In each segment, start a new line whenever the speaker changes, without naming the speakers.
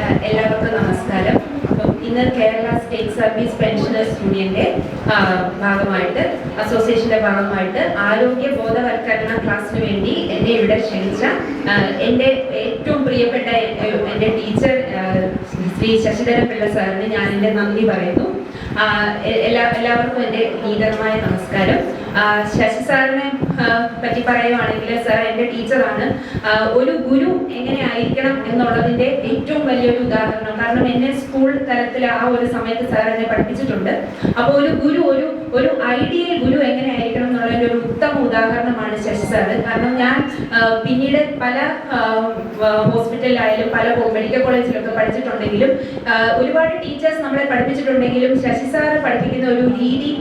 എല്ലാവർക്കും നമസ്കാരം. ഇന്ന് കേരള സ്റ്റേറ്റ് സർവീസ് പെൻഷനേഴ്സ് യൂണിയന്റെ ഭാഗമായിട്ട് അസോസിയേഷന്റെ ഭാഗമായിട്ട് ആരോഗ്യ ബോധവൽക്കരണ ക്ലാസ്സിന് വേണ്ടി എന്നെ ഇവിടെ ക്ഷണിച്ച എൻ്റെ ഏറ്റവും പ്രിയപ്പെട്ട എൻ്റെ ടീച്ചർ ശ്രീ ശശിധരൻ പിള്ള സാറിന് ഞാൻ എൻ്റെ നന്ദി പറയുന്നു. എല്ലാവർക്കും എൻ്റെ ഭീകരമായ നമസ്കാരം. ശശി സാറിനെ പറ്റി പറയുവാണെങ്കിൽ സാർ എൻ്റെ ടീച്ചറാണ്. ഒരു ഗുരു എങ്ങനെ ആയിരിക്കണം എന്നുള്ളതിൻ്റെ ഏറ്റവും വലിയൊരു ഉദാഹരണം. കാരണം എന്നെ സ്കൂൾ തലത്തിൽ ആ ഒരു സമയത്ത് സാർ എന്നെ പഠിപ്പിച്ചിട്ടുണ്ട്. അപ്പോൾ ഒരു ഗുരു ഒരു ഐഡിയൽ ഗുരു എങ്ങനെ ആയിരിക്കണം എന്നുള്ളതിൻ്റെ ഒരു ഉത്തമ ഉദാഹരണമാണ് ശശി സാറ്. കാരണം ഞാൻ പിന്നീട് പല ഹോസ്പിറ്റലിലായാലും പല മെഡിക്കൽ കോളേജിലൊക്കെ പഠിച്ചിട്ടുണ്ടെങ്കിലും ഒരുപാട് ടീച്ചേഴ്സ് നമ്മളെ പഠിപ്പിച്ചിട്ടുണ്ടെങ്കിലും ശശി സാറ് പഠിപ്പിക്കുന്ന ഒരു രീതി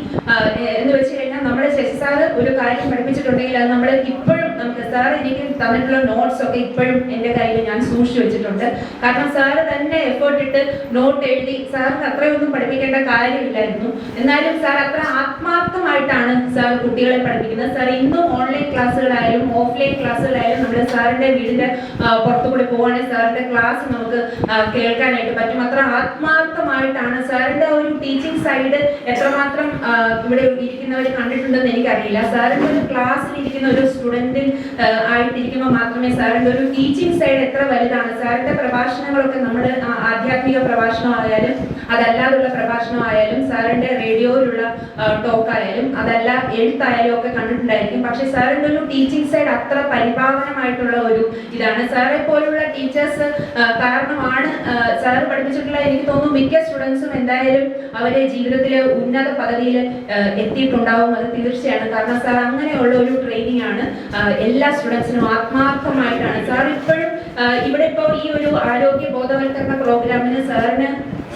എന്ന് വെച്ച് കഴിഞ്ഞാൽ നമ്മുടെ ശശി സാറ് ഒരു കാര്യം പഠിപ്പിച്ചിട്ടുണ്ടെങ്കിൽ അത് നമ്മൾ ഇപ്പോഴും നമുക്ക് സാർ എനിക്ക് തന്നിട്ടുള്ള നോട്ട്സ് ഒക്കെ ഇപ്പോഴും എൻ്റെ കയ്യിൽ ഞാൻ സൂക്ഷിച്ചു വെച്ചിട്ടുണ്ട്. കാരണം സാറ് തന്നെ എഫേർട്ട് ഇട്ട് നോട്ട് എഴുതി സാറിന് അത്രയൊന്നും പഠിപ്പിക്കേണ്ട കാര്യമില്ലായിരുന്നു. എന്നാലും സാർ അത്ര ആത്മാർത്ഥമായിട്ടാണ് സാർ കുട്ടികളെ പഠിപ്പിക്കുന്നത്. സാർ ഇന്നും ഓൺലൈൻ ക്ലാസ്സുകളായാലും ഓഫ്ലൈൻ ക്ലാസ്സുകളായാലും നമ്മൾ സാറിന്റെ വീടിന്റെ പുറത്തുകൂടി പോവുകയാണെങ്കിൽ സാറിന്റെ ക്ലാസ് നമുക്ക് കേൾക്കാനായിട്ട് പറ്റും. അത്ര ആത്മാർത്ഥമായിട്ടാണ് സാറിന്റെ ഒരു ടീച്ചിങ് സൈഡ് എത്രമാത്രം ഇവിടെ ഇരിക്കുന്നവർ കണ്ടിട്ടുണ്ടെന്ന് എനിക്കറിയില്ല. സാറിന്റെ ഒരു ക്ലാസ്സിൽ ഇരിക്കുന്ന ഒരു സ്റ്റുഡന്റിൽ ആയിട്ടിരിക്കുമ്പോൾ മാത്രമേ സാറിന്റെ ഒരു ടീച്ചിങ് സൈഡ് എത്ര വലുതാണ്. സാറിന്റെ പ്രഭാഷണങ്ങളൊക്കെ നമ്മുടെ ആധ്യാത്മിക പ്രഭാഷണമായാലും അതല്ലാതുള്ള പ്രഭാഷണമായാലും സാറിന്റെ റേഡിയോയിലുള്ള ടോക്കായാലും അതല്ല എഴുത്തായാലും ഒക്കെ കണ്ടിട്ടുണ്ടായിരിക്കും. പക്ഷെ സാറിന്റെ ഒരു ടീച്ചിങ് സൈഡ് അത്ര പരിപാവനമായിട്ടുള്ള ഒരു ഇതാണ്. സാറെ പോലുള്ള ടീച്ചേഴ്സ് കാരണമാണ് സാറ് പഠിപ്പിച്ചിട്ടുള്ള എനിക്ക് തോന്നുന്നു മിക്ക സ്റ്റുഡൻസും എന്തായാലും അവരെ ജീവിതത്തിലെ ഉന്നത പദവിയിൽ എത്തിയിട്ടുണ്ടാവും. അത് തീർച്ചയാണ്. കാരണം സാർ അങ്ങനെയുള്ള ഒരു ട്രെയിനിങ് ആണ് എല്ലാ സ്റ്റുഡൻസിനും ആത്മാർത്ഥമായിട്ടാണ്. സാർ ഇപ്പോഴും ഇവിടെ ഇപ്പോൾ ഈ ഒരു ആരോഗ്യ ബോധവൽക്കരണ പ്രോഗ്രാമിന്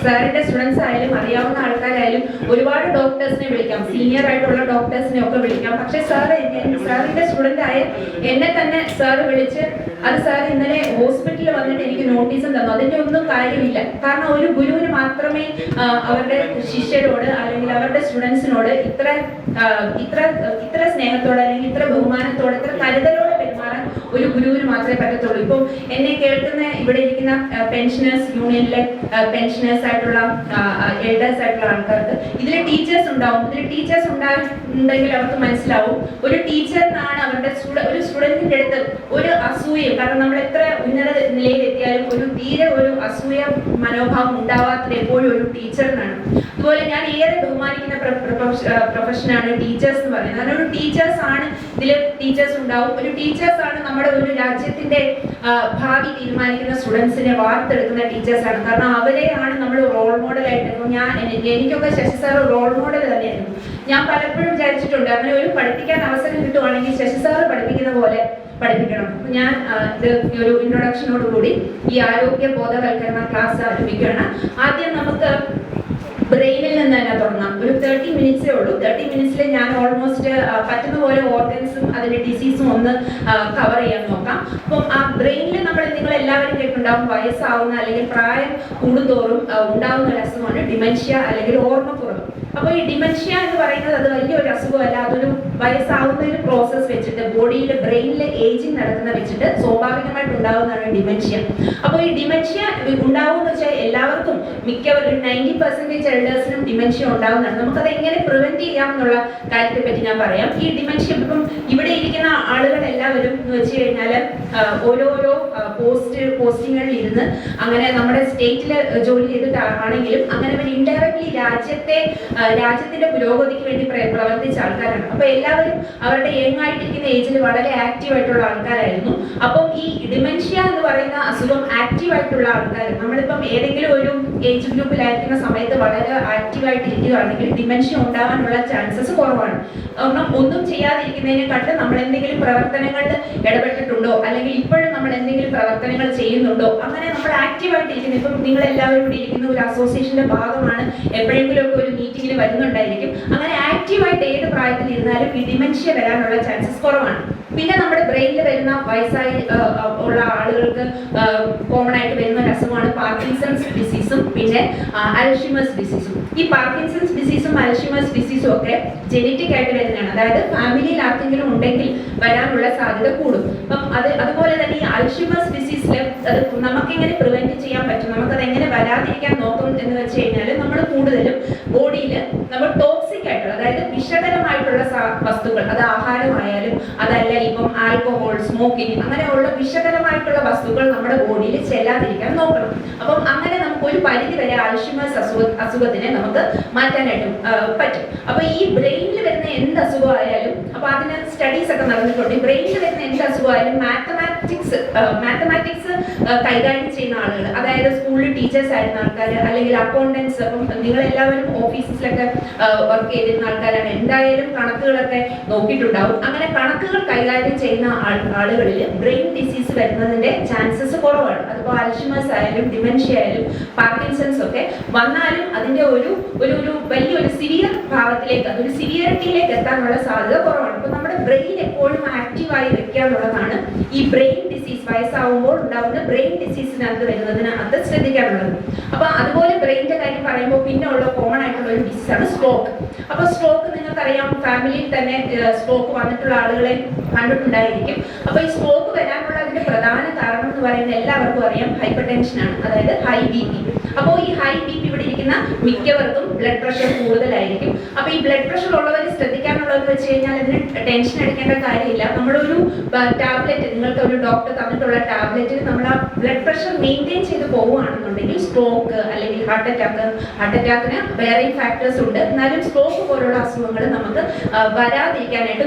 സാറിന്റെ സ്റ്റുഡൻസ് ആയാലും അറിയാവുന്ന ആൾക്കാരായാലും ഒരുപാട് ഡോക്ടേഴ്സിനെ വിളിക്കാം, സീനിയർ ആയിട്ടുള്ള ഡോക്ടേഴ്സിനെ ഒക്കെ വിളിക്കാം. പക്ഷെ സാറിന്റെ സ്റ്റുഡന്റ് ആയ എന്നെ തന്നെ സാറ് വിളിച്ച് അത് സാർ ഇന്നലെ ഹോസ്പിറ്റലിൽ വന്നിട്ട് എനിക്ക് നോട്ടീസും തന്നു. അതിന്റെ ഒന്നും കാര്യമില്ല. കാരണം ഒരു ഗുരുവിന് മാത്രമേ അവരുടെ ശിഷ്യരോട് അല്ലെങ്കിൽ അവരുടെ സ്റ്റുഡൻസിനോട് ഇത്ര സ്നേഹത്തോടെ അല്ലെങ്കിൽ ഇത്ര ബഹുമാനത്തോടെ ഇത്ര കരുതലോടെ പെരുമാറാൻ ഒരു ഗുരുവിന് മാത്രമേ പറ്റത്തുള്ളൂ. ഇപ്പം എന്നെ കേൾക്കുന്ന ഇവിടെ ഇരിക്കുന്ന പെൻഷനേഴ്സ് യൂണിയനിലെ പെൻഷനേഴ്സ് ആയിട്ടുള്ള എൽഡേഴ്സ് ആയിട്ടുള്ള ആൾക്കാർക്ക് ഇതിലെ ടീച്ചേഴ്സ് ഉണ്ടാവും. ഇതിൽ ടീച്ചേഴ്സ് ഉണ്ടെങ്കിൽ അവർക്ക് മനസ്സിലാവും ഒരു ടീച്ചറിനാണ് അവരുടെ ഒരു സ്റ്റുഡന്റിന്റെ അടുത്ത് ഒരു അസൂയയും, കാരണം നമ്മൾ എത്ര ഉന്നത നിലയിൽ എത്തിയാലും ഒരു അസൂയ മനോഭാവം ഉണ്ടാവാത്തത് എപ്പോഴും ഒരു ടീച്ചറിനാണ്. അതുപോലെ ഞാൻ ഏറെ ബഹുമാനിക്കുന്ന പ്രൊഫഷനാണ് ടീച്ചേഴ്സ് എന്ന് പറയുന്നത്. കാരണം ഒരു ടീച്ചേഴ്സ് ആണ് ഇതിൽ ടീച്ചേഴ്സ് ഉണ്ടാവും. ഒരു ടീച്ചേഴ്സ് ആണ് നമ്മുടെ ഒരു രാജ്യത്തിന്റെ ഭാവി തീരുമാനിക്കുന്ന സ്റ്റുഡൻസിനെ വാർത്തെടുക്കുന്ന ടീച്ചേഴ്സാണ്. കാരണം അവരെയാണ് നമ്മൾ റോൾ മോഡലായിട്ട്. എനിക്കൊക്കെ ശശി സാർ റോൾ മോഡൽ തന്നെയായിരുന്നു. ഞാൻ പലപ്പോഴും വിചാരിച്ചിട്ടുണ്ട് അങ്ങനെ ഒരു പഠിപ്പിക്കാൻ അവസരം കിട്ടുവാണെങ്കിൽ ശശി സാർ പഠിപ്പിക്കുന്ന പോലെ പഠിപ്പിക്കണം. ഞാൻ ഒരു ഇൻട്രൊഡക്ഷനോടുകൂടി ഈ ആരോഗ്യ ബോധവൽക്കരണ ക്ലാസ് ആരംഭിക്കുകയാണ്. ആദ്യം നമുക്ക് ബ്രെയിനിൽ നിന്ന് തന്നെ തുടങ്ങാം. ഒരു 30 മിനിറ്റ്സേ ഉള്ളൂ. 30 മിനിറ്റ്സിൽ ഞാൻ ഓൾമോസ്റ്റ് പറ്റുന്ന പോലെ ഓർഗൻസും അതിന്റെ ഡിസീസും ഒന്ന് കവർ ചെയ്യാൻ നോക്കാം. അപ്പം ആ ബ്രെയിനിൽ നിങ്ങൾ എല്ലാവരും കേട്ടിട്ടുണ്ടാവും വയസ്സാവുന്ന അല്ലെങ്കിൽ പ്രായം കൂടുന്തോറും ഉണ്ടാവുന്ന ഒരു അസുഖമാണ് ഡിമെൻഷ്യ അല്ലെങ്കിൽ ഓർമ്മക്കുറവ്. അപ്പോൾ ഈ ഡിമെൻഷ്യ എന്ന് പറയുന്നത് അത് വലിയൊരു അസുഖമല്ല. അതൊരു വയസ്സാവുന്ന ഒരു പ്രോസസ് വെച്ചിട്ട് ബോഡിയിലെ ബ്രെയിനിലെ ഏജിങ് നടക്കുന്ന വെച്ചിട്ട് സ്വാഭാവികമായിട്ട് ഉണ്ടാവുന്നതാണ് ഡിമെൻഷ്യ. അപ്പോൾ ഈ ഡിമെൻഷ്യ ഉണ്ടാവുമെന്ന് വെച്ചാൽ എല്ലാവർക്കും മിക്കവരും 90% എൽഡേഴ്സിനും ഡിമെൻഷ്യ ഉണ്ടാവുന്നതാണ്. നമുക്കത് എങ്ങനെ പ്രിവെന്റ് ചെയ്യാമെന്നുള്ള കാര്യത്തെ പറ്റി ഞാൻ പറയാം. ഈ ഡിമെൻഷ്യ ഇപ്പം ഇവിടെ ഇരിക്കുന്ന ആളുകൾ എല്ലാവരും എന്ന് വെച്ച് കഴിഞ്ഞാൽ ഓരോരോ പോസ്റ്റിങ്ങളിൽ ഇരുന്ന് അങ്ങനെ നമ്മുടെ സ്റ്റേറ്റിൽ ജോലി ചെയ്തിട്ടാണെങ്കിലും അങ്ങനെ അവർ ഇൻഡയറക്ട്ലി രാജ്യത്തിന്റെ പുരോഗതിക്ക് വേണ്ടി പ്രവർത്തിച്ച ആൾക്കാരാണ്. അപ്പൊ എല്ലാവരും അവരുടെ യങ് ആയിട്ടിരിക്കുന്ന ഏജിൽ വളരെ ആക്റ്റീവ് ആയിട്ടുള്ള ആൾക്കാരായിരുന്നു. അപ്പം ഈ ഡിമെൻഷ്യ എന്ന് പറയുന്ന അസുഖം ആക്റ്റീവ് ആയിട്ടുള്ള ആൾക്കാർ നമ്മളിപ്പം ഏതെങ്കിലും ഒരു ഏജ് ഗ്രൂപ്പിലായിരിക്കുന്ന സമയത്ത് വളരെ ആക്റ്റീവ് ആയിട്ട് ഇരിക്കുകയാണെങ്കിൽ ഡിമെൻഷ്യ ഉണ്ടാവാനുള്ള ചാൻസസ് കുറവാണ്. ഒന്നും ചെയ്യാതിരിക്കുന്നതിനെക്കാട്ടും നമ്മൾ എന്തെങ്കിലും പ്രവർത്തനങ്ങളിൽ ഇടപെട്ടിട്ടുണ്ടോ അല്ലെങ്കിൽ ഇപ്പോഴും നമ്മൾ എന്തെങ്കിലും പ്രവർത്തനങ്ങൾ ചെയ്യുന്നുണ്ടോ, അങ്ങനെ നമ്മൾ ആക്റ്റീവ് ആയിട്ട് ഇരിക്കുന്നത്. ഇപ്പം നിങ്ങൾ എല്ലാവരും കൂടി ഇരിക്കുന്ന ഒരു അസോസിയേഷന്റെ ഭാഗമാണ്, എപ്പോഴെങ്കിലും ഒക്കെ ഒരു മീറ്റിംഗിൽ വരുന്നുണ്ടായിരിക്കും. അങ്ങനെ ആക്റ്റീവായിട്ട് ഏത് പ്രായത്തിൽ ഇരുന്നാലും ഈ ഡിമെൻഷ്യ വരാനുള്ള ചാൻസസ് കുറവാണ്. പിന്നെ നമ്മുടെ ബ്രെയിനിൽ വരുന്ന വയസ്സായി ഉള്ള ആളുകൾക്ക് കോമൺ ആയിട്ട് വരുന്ന ഒരു അസുഖമാണ് പാർക്കിൻസൺസ് ഡിസീസും പിന്നെ അൽഷിമേഴ്സ് ഡിസീസും. ഈ പാർക്കിൻസൺസ് ഡിസീസും അൽഷിമേഴ്സ് ഡിസീസും ഒക്കെ ജെനറ്റിക് ആയിട്ട് വരുന്നതാണ്. അതായത് ഫാമിലിയിൽ ആർക്കെങ്കിലും ഉണ്ടെങ്കിൽ വരാനുള്ള സാധ്യത കൂടും. അപ്പം അതുപോലെ തന്നെ ഈ അൽഷിമേഴ്സ് ഡിസീസിൽ അത് നമുക്കെങ്ങനെ പ്രിവെന്റ് ചെയ്യാൻ പറ്റും, നമുക്കത് വരാതിരിക്കാൻ നോക്കും എന്ന് വെച്ച് കഴിഞ്ഞാൽ നമ്മൾ കൂടുതലും ബോഡിയിൽ നമ്മൾ ടോക്സിക് ആയിട്ടുള്ള, അതായത് വിഷകരമായിട്ടുള്ള വസ്തുക്കൾ, അത് ആഹാരമായാലും അതല്ല ഇപ്പം ആൽക്കഹോൾ, സ്മോക്കിംഗ്, അങ്ങനെയുള്ള വിഷകരമായിട്ടുള്ള വസ്തുക്കൾ നമ്മുടെ ബോഡിയിൽ ചെല്ലാതിരിക്കാൻ നോക്കണം. അപ്പം അങ്ങനെ നമുക്ക് ഒരു പരിധി വരെ അൽഷിമേഴ്സ് അസുഖത്തിനെ നമുക്ക് മാറ്റാനായിട്ടും പറ്റും. അപ്പൊ ഈ ബ്രെയിനിൽ വരുന്ന എന്ത് അസുഖമായാലും, അപ്പൊ അതിന് സ്റ്റഡീസ് ഒക്കെ നടന്നിട്ടുണ്ട്, ബ്രെയിനിൽ വരുന്ന എന്ത് അസുഖമായാലും മാത്തമാറ്റിക്സ് കൈകാര്യം ചെയ്യുന്ന ആളുകൾ, അതായത് സ്കൂളിൽ ടീച്ചേഴ്സ് ആയിരുന്ന ആൾക്കാർ, അല്ലെങ്കിൽ അക്കൗണ്ടൻസ്, അപ്പം നിങ്ങളെല്ലാവരും ഓഫീസിലൊക്കെ വർക്ക് ചെയ്തിരുന്ന ആൾക്കാരാണ്, എന്തായാലും കണക്കുകളൊക്കെ നോക്കിയിട്ടുണ്ടാവും. അങ്ങനെ കണക്കുകൾ കൈകാര്യം ചെയ്യുന്ന ആളുകളിൽ ബ്രെയിൻ ഡിസീസ് വരുന്നതിന്റെ ചാൻസസ് കുറവാണ്. അതിപ്പോൾ അൽഷിമേഴ്സ് ആയാലും ഡിമെൻഷ്യ ആയാലും പാർക്കിൻസൺസ് ഒക്കെ വന്നാലും അതിന്റെ ഒരു വലിയൊരു സിവിയർ ഭാവത്തിലേക്ക്, അതൊരു സിവിയറിറ്റിയിലേക്ക് എത്താനുള്ള സാധ്യത കുറവാണ്. അപ്പൊ നമ്മുടെ ബ്രെയിൻ എപ്പോഴും ആക്റ്റീവായി വെക്കുക എന്നുള്ളതാണ് ഈ ബ്രെയിൻ ഡിസീസ്, വയസ്സാവുമ്പോൾ ഉണ്ടാവുന്ന ബ്രെയിൻ ഡിസീസിനകത്ത് വരുന്നതിന് അത് ശ്രദ്ധിക്കാനുള്ളത്. അപ്പൊ അതുപോലെ ബ്രെയിനിന്റെ കാര്യം പറയുമ്പോൾ പിന്നെ ഉള്ള കോമൺ ആയിട്ടുള്ള ഒരു ഡിസീസാണ് സ്ട്രോക്ക്. അപ്പൊ സ്ട്രോക്ക് നിങ്ങൾക്കറിയാം, ഫാമിലിയിൽ തന്നെ സ്ട്രോക്ക് വന്നിട്ടുള്ള ആളുകളെ കണ്ടിട്ടുണ്ടായിരിക്കും. അപ്പൊ ഈ സ്ട്രോക്ക് വരാനുള്ള അതിന്റെ പ്രധാന കാരണം എന്ന് പറയുന്നത് എല്ലാവർക്കും അറിയാം, ഹൈപ്പർ ടെൻഷനാണ്, അതായത് ഹൈ ബി പി. അപ്പോൾ ഈ ഹൈ ബി പി ഇവിടെ ഇരിക്കുന്ന മിക്കവർക്കും ബ്ലഡ് പ്രഷർ കൂടുതലായിരിക്കും. അപ്പൊ ഈ ബ്ലഡ് പ്രഷർ ഉള്ളവർ ശ്രദ്ധിക്കാനുള്ളതെന്ന് വെച്ച് കഴിഞ്ഞാൽ ഇതിന് ടെൻഷൻ അടിക്കേണ്ട കാര്യമില്ല. നമ്മളൊരു ടാബ്ലറ്റ്, നിങ്ങൾക്ക് ഒരു ഡോക്ടർ തന്നിട്ടുള്ള ടാബ്ലറ്റിൽ നമ്മൾ ആ ബ്ലഡ് പ്രഷർ മെയിൻറ്റെയിൻ ചെയ്ത് പോവുകയാണെന്നുണ്ടെങ്കിൽ സ്ട്രോക്ക് അല്ലെങ്കിൽ ഹാർട്ട് അറ്റാക്കിന് വേറെയും ഫാക്ടേഴ്സ് ഉണ്ട്, എന്നാലും സ്ട്രോക്ക് പോലുള്ള അസുഖങ്ങൾ നമുക്ക് വരാതിരിക്കാനായിട്ട്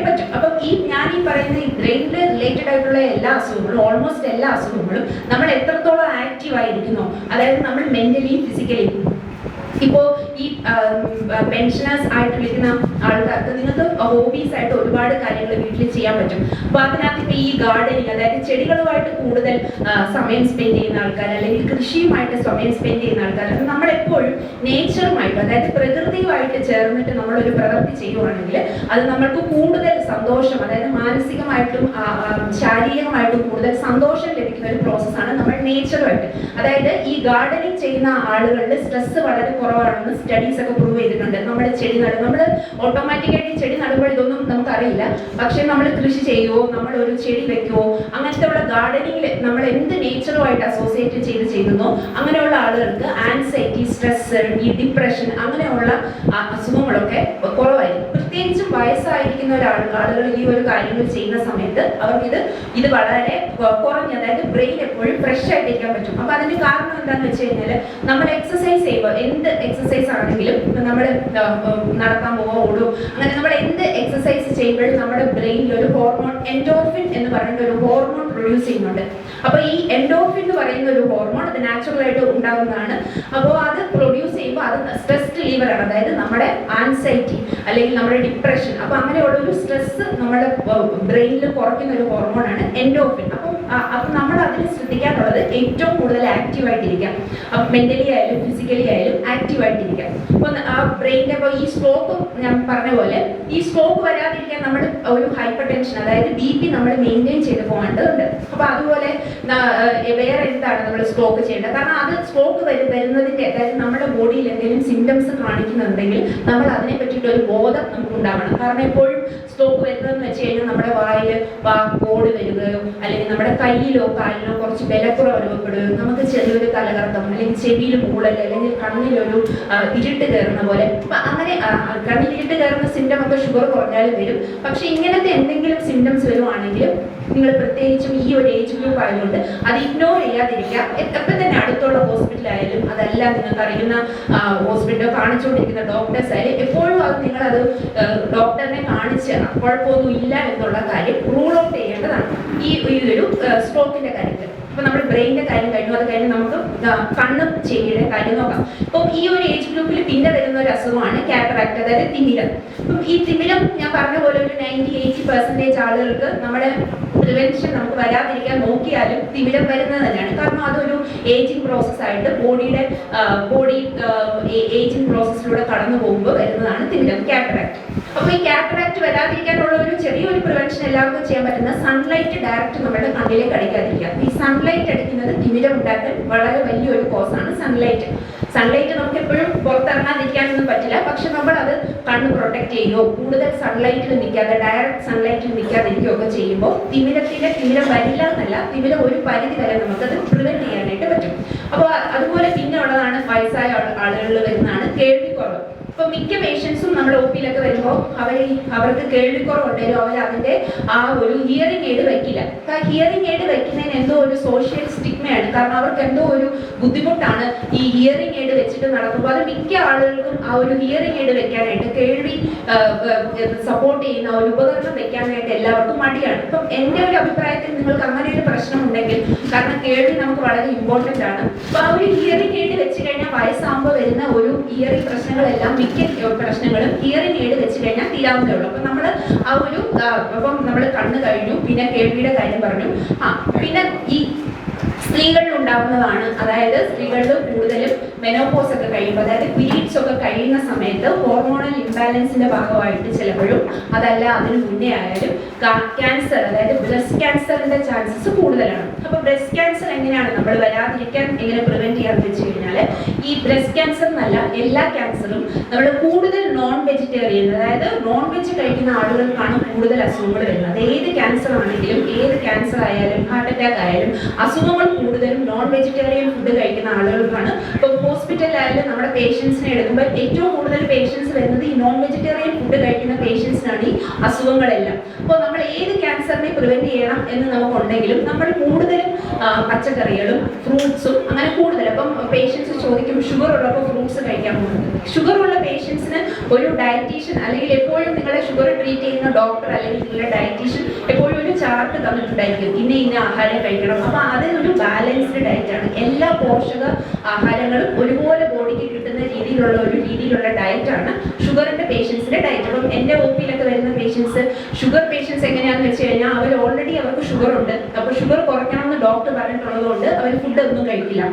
പറ്റും. അപ്പം ഞാൻ ഈ പറയുന്ന ഈ ബ്രെയിനിൽ റിലേറ്റഡ് ആയിട്ടുള്ള എല്ലാ അസുഖങ്ങളും, ഓൾമോസ്റ്റ് എല്ലാ അസുഖങ്ങളും നമ്മൾ എത്രത്തോളം ആക്റ്റീവ് ആയിരിക്കുന്നോ, അതായത് നമ്മൾ മെന്റലി ഫിസിക്കലി, ഇപ്പോ ഈ പെൻഷനേഴ്സ് ആയിട്ട് വിളിക്കുന്ന ആൾക്കാർക്ക് നിങ്ങൾക്ക് ഹോബീസ് ആയിട്ട് ഒരുപാട് കാര്യങ്ങൾ വീട്ടിൽ ചെയ്യാൻ പറ്റും. അപ്പൊ അതിനകത്ത് ഇപ്പൊ ഈ ഗാർഡനിങ്, അതായത് ചെടികളുമായിട്ട് കൂടുതൽ സമയം സ്പെൻഡ് ചെയ്യുന്ന ആൾക്കാർ, അല്ലെങ്കിൽ കൃഷിയുമായിട്ട് സമയം സ്പെൻഡ് ചെയ്യുന്ന ആൾക്കാർ, നമ്മളെപ്പോഴും നേച്ചറുമായിട്ട്, അതായത് പ്രകൃതിയുമായിട്ട് ചേർന്നിട്ട് നമ്മളൊരു പ്രവൃത്തി ചെയ്യുവാണെങ്കിൽ അത് നമ്മൾക്ക് കൂടുതൽ സന്തോഷം, അതായത് മാനസികമായിട്ടും ശാരീരികമായിട്ടും കൂടുതൽ സന്തോഷം ലഭിക്കുന്ന ഒരു പ്രോസസ്സാണ് നമ്മൾ നേച്ചറുമായിട്ട്. അതായത് ഈ ഗാർഡനിങ് ചെയ്യുന്ന ആളുകളുടെ സ്ട്രെസ് വളരെ കുറവാണെന്ന് സ്റ്റഡീസ് ഒക്കെ പ്രൂവ് ചെയ്തിട്ടുണ്ട്. നമ്മൾ ചെടി നടും, നമ്മൾ ഓട്ടോമാറ്റിക്കായിട്ട് ചെടി നടുമ്പോൾ ഇതൊന്നും നമുക്കറിയില്ല, പക്ഷെ നമ്മൾ കൃഷി ചെയ്യുമോ, നമ്മൾ ഒരു ചെടി വെക്കുമോ, അങ്ങനത്തെ ഉള്ള ഗാർഡനിങ്ങിൽ നമ്മൾ എന്ത് നേച്ചറുമായിട്ട് അസോസിയേറ്റ് ചെയ്യുന്നോ അങ്ങനെയുള്ള ആളുകൾക്ക് ആൻസൈറ്റി, സ്ട്രെസ്, ഈ ഡിപ്രഷൻ, അങ്ങനെയുള്ള അസുഖങ്ങളൊക്കെ കുറവായിരിക്കും. പ്രത്യേകിച്ചും വയസ്സായിരിക്കുന്ന ആളുകൾ ഈ ഒരു കാര്യങ്ങൾ ചെയ്യുന്ന സമയത്ത് അവർക്ക് ഇത് വളരെ കുറഞ്ഞ, അതായത് ബ്രെയിൻ എപ്പോഴും ഫ്രഷ് ആയിട്ടിരിക്കാൻ പറ്റും. അപ്പൊ അതിന്റെ കാരണം എന്താണെന്ന് വെച്ച് കഴിഞ്ഞാൽ നമ്മൾ എക്സസൈസ് ചെയ്യുമ്പോൾ, എന്ത് എക്സസൈസ് ആണെങ്കിലും നമ്മൾ നടക്കാൻ പോവോ, ഓടും, അങ്ങനെ നമ്മൾ എന്ത് എക്സസൈസ് ചെയ്യുമ്പോഴും നമ്മുടെ ബ്രെയിനിൽ ഒരു ഹോർമോൺ എൻഡോർഫിൻ എന്ന് പറയുന്ന ഒരു ഹോർമോൺ പ്രൊഡ്യൂസ് ചെയ്യുന്നുണ്ട്. അപ്പൊ ഈ എൻഡോർഫിൻ എന്ന് പറയുന്ന ഒരു ഹോർമോൺ അത് നാച്ചുറൽ ആയിട്ട് ഉണ്ടാകുന്നതാണ്. അപ്പോൾ അത് പ്രൊഡ്യൂസ് ചെയ്യുമ്പോൾ അത് സ്ട്രെസ് റിലീവറാണ്, അതായത് നമ്മുടെ ആൻസൈറ്റി അല്ലെങ്കിൽ നമ്മുടെ ഡിപ്രഷൻ, അപ്പൊ അങ്ങനെയുള്ള ഒരു സ്ട്രെസ് നമ്മുടെ ബ്രെയിനിൽ കുറയ്ക്കുന്ന ഒരു ഹോർമോണാണ് എൻഡോർഫിൻ. അപ്പൊ നമ്മൾ അതിന് ശ്രദ്ധിക്കാനുള്ളത് ഏറ്റവും കൂടുതൽ ആക്റ്റീവ് ആയിട്ടിരിക്കാം, മെന്റലി ആയാലും ഫിസിക്കലി ആയാലും ആക്റ്റീവ് ആയിട്ടിരിക്കാം. അപ്പൊ ആ ബ്രെയിനിന്റെ, അപ്പോൾ ഈ സ്ട്രോക്ക് ഞാൻ പറഞ്ഞ പോലെ ഈ സ്ട്രോക്ക് വരാതിരിക്കാൻ നമ്മൾ ഒരു ഹൈപ്പർ ടെൻഷൻ, അതായത് ബി പി നമ്മൾ മെയിൻറ്റെയിൻ ചെയ്ത് പോകേണ്ടതുണ്ട്. അപ്പൊ അതുപോലെ വേറെ എന്താണ് നമ്മൾ സ്ട്രോക്ക് ചെയ്യേണ്ടത്? കാരണം അത് സ്ട്രോക്ക് വരുന്നതിന്റെ, അതായത് നമ്മുടെ ബോഡിയിൽ എന്തെങ്കിലും സിംറ്റംസ് കാണിക്കുന്നുണ്ടെങ്കിൽ നമ്മൾ അതിനെ പറ്റിയിട്ട് ഒരു ബോധം നമുക്ക് ഉണ്ടാവണം. കാരണം എപ്പോഴും സ്ട്രോക്ക് വരുന്നതെന്ന് വെച്ച് കഴിഞ്ഞാൽ നമ്മുടെ വായിൽ കോട് വരികയോ, അല്ലെങ്കിൽ നമ്മുടെ കയ്യിലോ കാലിലോ കുറച്ച് ബലക്കുറവ് അനുഭവപ്പെടുകയോ, നമുക്ക് ചെറിയൊരു തലകറക്കം, അല്ലെങ്കിൽ ചെവിയിൽ മൂളൽ, അല്ലെങ്കിൽ കണ്ണിലൊരു ഇരുട്ട് കയറുന്ന പോലെ, അങ്ങനെ കണ്ണിൽ ഇരുട്ട് കയറുന്ന സിംറ്റം ഒക്കെ ഷുഗർ കുറഞ്ഞാലും വരും. പക്ഷെ ഇങ്ങനത്തെ എന്തെങ്കിലും സിംറ്റംസ് വരുവാണെങ്കിലും നിങ്ങൾ പ്രത്യേകിച്ചും ഈ ഒരു ഏജ് ഗ്രൂപ്പ് ആയതുകൊണ്ട് അത് ഇഗ്നോർ ചെയ്യാതിരിക്കുക. എപ്പം തന്നെ അടുത്തുള്ള ഹോസ്പിറ്റലായാലും, അതല്ല നിങ്ങൾക്ക് അറിയുന്ന ഹോസ്പിറ്റലോ കാണിച്ചുകൊണ്ടിരിക്കുന്ന ഡോക്ടേഴ്സ് ആയാലും എപ്പോഴും നിങ്ങളത് ഡോക്ടറിനെ കാണിച്ച് കുഴപ്പമൊന്നും ഇല്ല എന്നുള്ള കാര്യം റൂൾ ഔട്ട് ചെയ്യേണ്ടതാണ് ഈ ഒരു സ്ട്രോക്കിന്റെ കാര്യത്തിൽ. അപ്പൊ നമ്മുടെ ബ്രെയിനിന്റെ കാര്യം കഴിഞ്ഞു, അത് കഴിഞ്ഞ് നമുക്ക് കണ്ണ് ചെവിയുടെ കാര്യം നോക്കാം. അപ്പം ഈ ഒരു ഏജ് ഗ്രൂപ്പിൽ പിന്നെ വരുന്ന ഒരു അസുഖമാണ് കാറ്ററാക്ട്, അതായത് തിമിരം. അപ്പം ഈ തിമിരം ഞാൻ പറഞ്ഞ പോലെ ഒരു 90-80% ആളുകൾക്ക് നമ്മുടെ പ്രിവെൻഷൻ നമുക്ക് വരാതിരിക്കാൻ നോക്കിയാലും തിമിരം വരുന്നത് തന്നെയാണ്. കാരണം അതൊരു ഏജിങ് പ്രോസസ്സായിട്ട് ബോഡി ഏജിങ് പ്രോസസ്സിലൂടെ കടന്നു പോകുമ്പോൾ വരുന്നതാണ് തിമിരം, കാറ്ററാക്ട്. അപ്പൊ ഈ കാറ്ററാക്ട് വരാതിരിക്കാനുള്ള ഒരു ചെറിയൊരു പ്രിവെൻഷൻ എല്ലാവർക്കും ചെയ്യാൻ പറ്റുന്ന സൺലൈറ്റ് ഡയറക്റ്റ് നമ്മുടെ കണ്ണിലേക്ക് അടിക്കാതിരിക്കുക. ഈ സൺലൈറ്റ് അടിക്കുന്നത് തിമിരം ഉണ്ടാക്കാൻ വളരെ വലിയൊരു കോസാണ് സൺലൈറ്റ്. നമുക്ക് എപ്പോഴും പുറത്തിറങ്ങാതിരിക്കാനൊന്നും പറ്റില്ല, പക്ഷെ നമ്മൾ അത് കണ്ണ് പ്രൊട്ടക്ട് ചെയ്യുകയോ കൂടുതൽ സൺലൈറ്റിൽ നിൽക്കാതെ ഡയറക്റ്റ് സൺലൈറ്റിൽ നിൽക്കാതിരിക്കുകയോ ഒക്കെ ചെയ്യുമ്പോൾ തിമിരം വരില്ല എന്നല്ല, തിമിരം ഒരു പരിധി വരെ നമുക്കത് പ്രിവെന്റ് ചെയ്യാനായിട്ട് പറ്റും. കേൾവിക്കുറവ്. ഇപ്പൊ മിക്ക പേഷ്യൻസും നമ്മുടെ ഒ പിയിലൊക്കെ വരുമ്പോൾ അവർക്ക് കേൾവിക്കുറവുണ്ടെങ്കിലും അവർ അതിന്റെ ആ ഒരു ഹിയറിംഗ് എയ്ഡ് വെക്കില്ല. ഹിയറിംഗ് എയ്ഡ് വെക്കുന്നതിന് എന്തോ ഒരു സോഷ്യൽ സ്റ്റിഗ്മയാണ്. കാരണം അവർക്ക് എന്തോ ഒരു ബുദ്ധിമുട്ടാണ് ഈ ഹിയറിംഗ് എയ്ഡ് വെച്ചിട്ട് നടക്കുമ്പോൾ. അത് മിക്ക ആളുകൾക്കും ആ ഒരു ഹിയറിംഗ് എയ്ഡ് വെക്കാനായിട്ട്, കേൾവി സപ്പോർട്ട് ചെയ്യുന്ന ഒരു ഉപകരണം വെക്കാനായിട്ട് എല്ലാവർക്കും മടിയാണ്. ഇപ്പം എൻ്റെ ഒരു അഭിപ്രായത്തിൽ നിങ്ങൾക്ക് അങ്ങനെ ഒരു പ്രശ്നം ഉണ്ടെങ്കിൽ, കാരണം കേൾവി നമുക്ക് വളരെ ഇമ്പോർട്ടൻ്റ് ആണ്, അപ്പൊ ആ ഒരു ഹിയറിംഗ് എയ്ഡ് വെച്ച് കഴിഞ്ഞാൽ വയസ്സാകുമ്പോൾ വരുന്ന ഒരു ഹിയറിംഗ് പ്രശ്നങ്ങളെല്ലാം മിക്ക പ്രശ്നങ്ങളും ഹിയറിംഗ് എയ്ഡ് വെച്ച് കഴിഞ്ഞാൽ തീരാവുന്നേ ഉള്ളൂ. അപ്പൊ നമ്മൾ ആ ഒരു അപ്പം നമ്മൾ കണ്ണ് കഴിഞ്ഞു, പിന്നെ കേൾവിയുടെ കാര്യം പറഞ്ഞു. പിന്നെ ഈ സ്ത്രീകളിൽ ഉണ്ടാവുന്നതാണ്. അതായത് സ്ത്രീകളിൽ കൂടുതലും മെനോപോസ് ഒക്കെ കഴിയുമ്പോൾ, അതായത് പീരീഡ്സ് ഒക്കെ കഴിയുന്ന സമയത്ത് ഹോർമോണൽ ഇംബാലൻസിന്റെ ഭാഗമായിട്ട് ചിലപ്പോഴും, അതല്ല അതിന് മുന്നേ ആയാലും ക്യാൻസർ, അതായത് ബ്രസ്റ്റ് ക്യാൻസറിന്റെ ചാൻസസ് കൂടുതലാണ്. അപ്പൊ ബ്രസ്റ്റ് ക്യാൻസർ എങ്ങനെയാണ് നമ്മൾ വരാതിരിക്കാൻ എങ്ങനെ പ്രിവെന്റ് ചെയ്യാന്ന് വെച്ച് കഴിഞ്ഞാൽ, ഈ ബ്രസ്റ്റ് ക്യാൻസർ എന്നല്ല എല്ലാ ക്യാൻസറും നമ്മൾ കൂടുതൽ നോൺ വെജിറ്റേറിയൻ, അതായത് നോൺ വെജ് കഴിക്കുന്ന ആളുകൾക്കാണ് കൂടുതൽ അസുഖങ്ങൾ വരുന്നത്. ഏത് ക്യാൻസർ ആണെങ്കിലും, ഏത് ക്യാൻസർ ആയാലും, ഹാർട്ട് അറ്റാക്ക് ആയാലും, അസുഖങ്ങൾ കൂടുതലും നോൺ വെജിറ്റേറിയൻ ഫുഡ് കഴിക്കുന്ന ആളുകൾക്കാണ്. ഇപ്പൊ ഹോസ്പിറ്റലിലായാലും നമ്മുടെ പേഷ്യൻസിനെ എടുക്കുമ്പോൾ ഏറ്റവും കൂടുതൽ പേഷ്യൻസ് വരുന്നത് ഈ നോൺ വെജിറ്റേറിയൻ ഫുഡ് കഴിക്കുന്ന പേഷ്യൻസിനാണ് ഈ അസുഖങ്ങളെല്ലാം. അപ്പോൾ നമ്മൾ ഏത് ക്യാൻസറിനെ പ്രിവെന്റ് ചെയ്യണം എന്ന് നമുക്കുണ്ടെങ്കിലും നമ്മൾ കൂടുതലും പച്ചക്കറികളും ഫ്രൂട്ട്സും അങ്ങനെ കൂടുതൽ. അപ്പം പേഷ്യൻസ് ചോദിക്കും ഷുഗർ ഉള്ളപ്പോൾ ഫ്രൂട്ട്സ് കഴിക്കാൻ പോകുന്നത്. ഷുഗർ ഉള്ള പേഷ്യൻസിന് ഒരു ഡയറ്റീഷ്യൻ, അല്ലെങ്കിൽ എപ്പോഴും നിങ്ങളെ ഷുഗർ ട്രീറ്റ് ചെയ്യുന്ന ഡോക്ടർ അല്ലെങ്കിൽ നിങ്ങളുടെ ഡയറ്റീഷ്യൻ എപ്പോഴും ഒരു ചാർട്ട് തന്നിട്ടുണ്ടായിരിക്കും, ഇന്ന ആഹാരം കഴിക്കണം. അപ്പൊ അതൊരു ബാലൻസ്ഡ് ഡയറ്റ് ആണ്. എല്ലാ പോഷക ആഹാരങ്ങളും ഒരുപോലെ ബോഡിക്ക് കിട്ടുന്ന രീതിയിലുള്ള ഡയറ്റ് ആണ് ഷുഗറിന്റെ പേഷ്യൻസിന്റെ ഡയറ്റ്. അപ്പം എന്റെ ഒ പിയിലൊക്കെ വരുന്ന പേഷ്യൻസ്, ഷുഗർ പേഷ്യൻസ് എങ്ങനെയാണെന്ന് വെച്ച് കഴിഞ്ഞാൽ അവർ ഓൾറെഡി അവർക്ക് ഷുഗർ ഉണ്ട്. അപ്പൊ ഷുഗർ കുറയ്ക്കണം എന്ന് ഡോക്ടർ പറഞ്ഞിട്ടുള്ളത് കൊണ്ട് അവർ ഫുഡ് ഒന്നും കഴിക്കില്ല.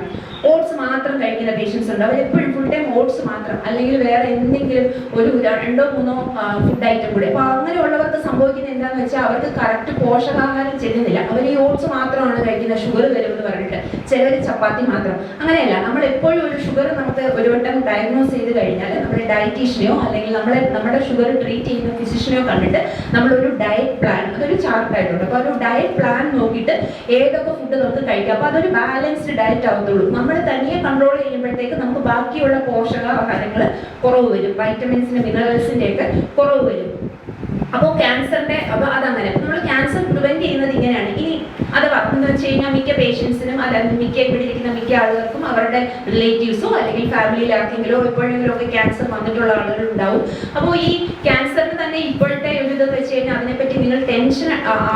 ഓട്സ് മാത്രം കഴിക്കുന്ന പേഷ്യൻസ് ഉണ്ട്. അവരെപ്പോഴും ഫുൾ ടൈം ഓട്സ് മാത്രം, അല്ലെങ്കിൽ വേറെ എന്തെങ്കിലും ഒരു 2-3 ഫുഡ് ഐറ്റം കൂടെ. അപ്പൊ അങ്ങനെയുള്ളവർക്ക് സംഭവിക്കുന്നത് എന്താണെന്ന് വെച്ചാൽ അവർക്ക് കറക്റ്റ് പോഷകാഹാരം ചെല്ലുന്നില്ല. അവർ ഈ ഓട്സ് മാത്രമാണ് കഴിക്കുന്നത്, ഷുഗർ വരുമെന്ന് പറഞ്ഞിട്ട്. ചിലർ ചപ്പാത്തി മാത്രം. അങ്ങനെയല്ല, നമ്മൾ എപ്പോഴും ഒരു ഷുഗർ നമുക്ക് ഒരു വട്ടം ഡയഗ്നോസ് ചെയ്ത് കഴിഞ്ഞാൽ നമ്മുടെ ഡയറ്റീഷ്യനെയോ അല്ലെങ്കിൽ നമ്മുടെ ഷുഗർ ട്രീറ്റ് ചെയ്യുന്ന ഫിസിഷ്യനെയോ കണ്ടിട്ട് നമ്മളൊരു ഡയറ്റ് പ്ലാൻ, അതൊരു ചാർട്ടായിട്ടുണ്ട്. അപ്പൊ ഒരു ഡയറ്റ് പ്ലാൻ നോക്കിയിട്ട് ഏതൊക്കെ ഫുഡ് നമുക്ക് കഴിക്കാം. അപ്പൊ അതൊരു ബാലൻസ്ഡ് ഡയറ്റ് ആവത്തുള്ളൂ. നമ്മൾ തനിയെ കൺട്രോൾ ചെയ്യുമ്പോഴത്തേക്ക് നമുക്ക് ബാക്കിയുള്ള പോഷകാഹാരങ്ങൾ കുറവ് വരും, വൈറ്റമിൻസിന്റെ മിനറൽസിന്റെ ഒക്കെ കുറവ് വരും. അപ്പോൾ ക്യാൻസറിന്റെ അതങ്ങനെ നമ്മൾ ക്യാൻസർ പ്രിവെന്റ് ചെയ്യുന്നത് ഇങ്ങനെയാണ്. ഇനി അഥവാ എന്ന് വെച്ച് കഴിഞ്ഞാൽ മിക്ക പേഷ്യൻസിനും, അല്ലെങ്കിൽ ഇവിടെ ഇരിക്കുന്ന മിക്ക ആളുകൾക്കും അവരുടെ റിലേറ്റീവ്സോ അല്ലെങ്കിൽ ഫാമിലിയിൽ ആർക്കെങ്കിലോ എപ്പോഴെങ്കിലും ഒക്കെ ക്യാൻസർ വന്നിട്ടുള്ള ആളുകൾ ഉണ്ടാവും. അപ്പോൾ ഈ ക്യാൻസറിന് തന്നെ ഇപ്പോഴത്തെ ഒരു ഇതെന്ന് വെച്ച് കഴിഞ്ഞാൽ അതിനെപ്പറ്റി നിങ്ങൾ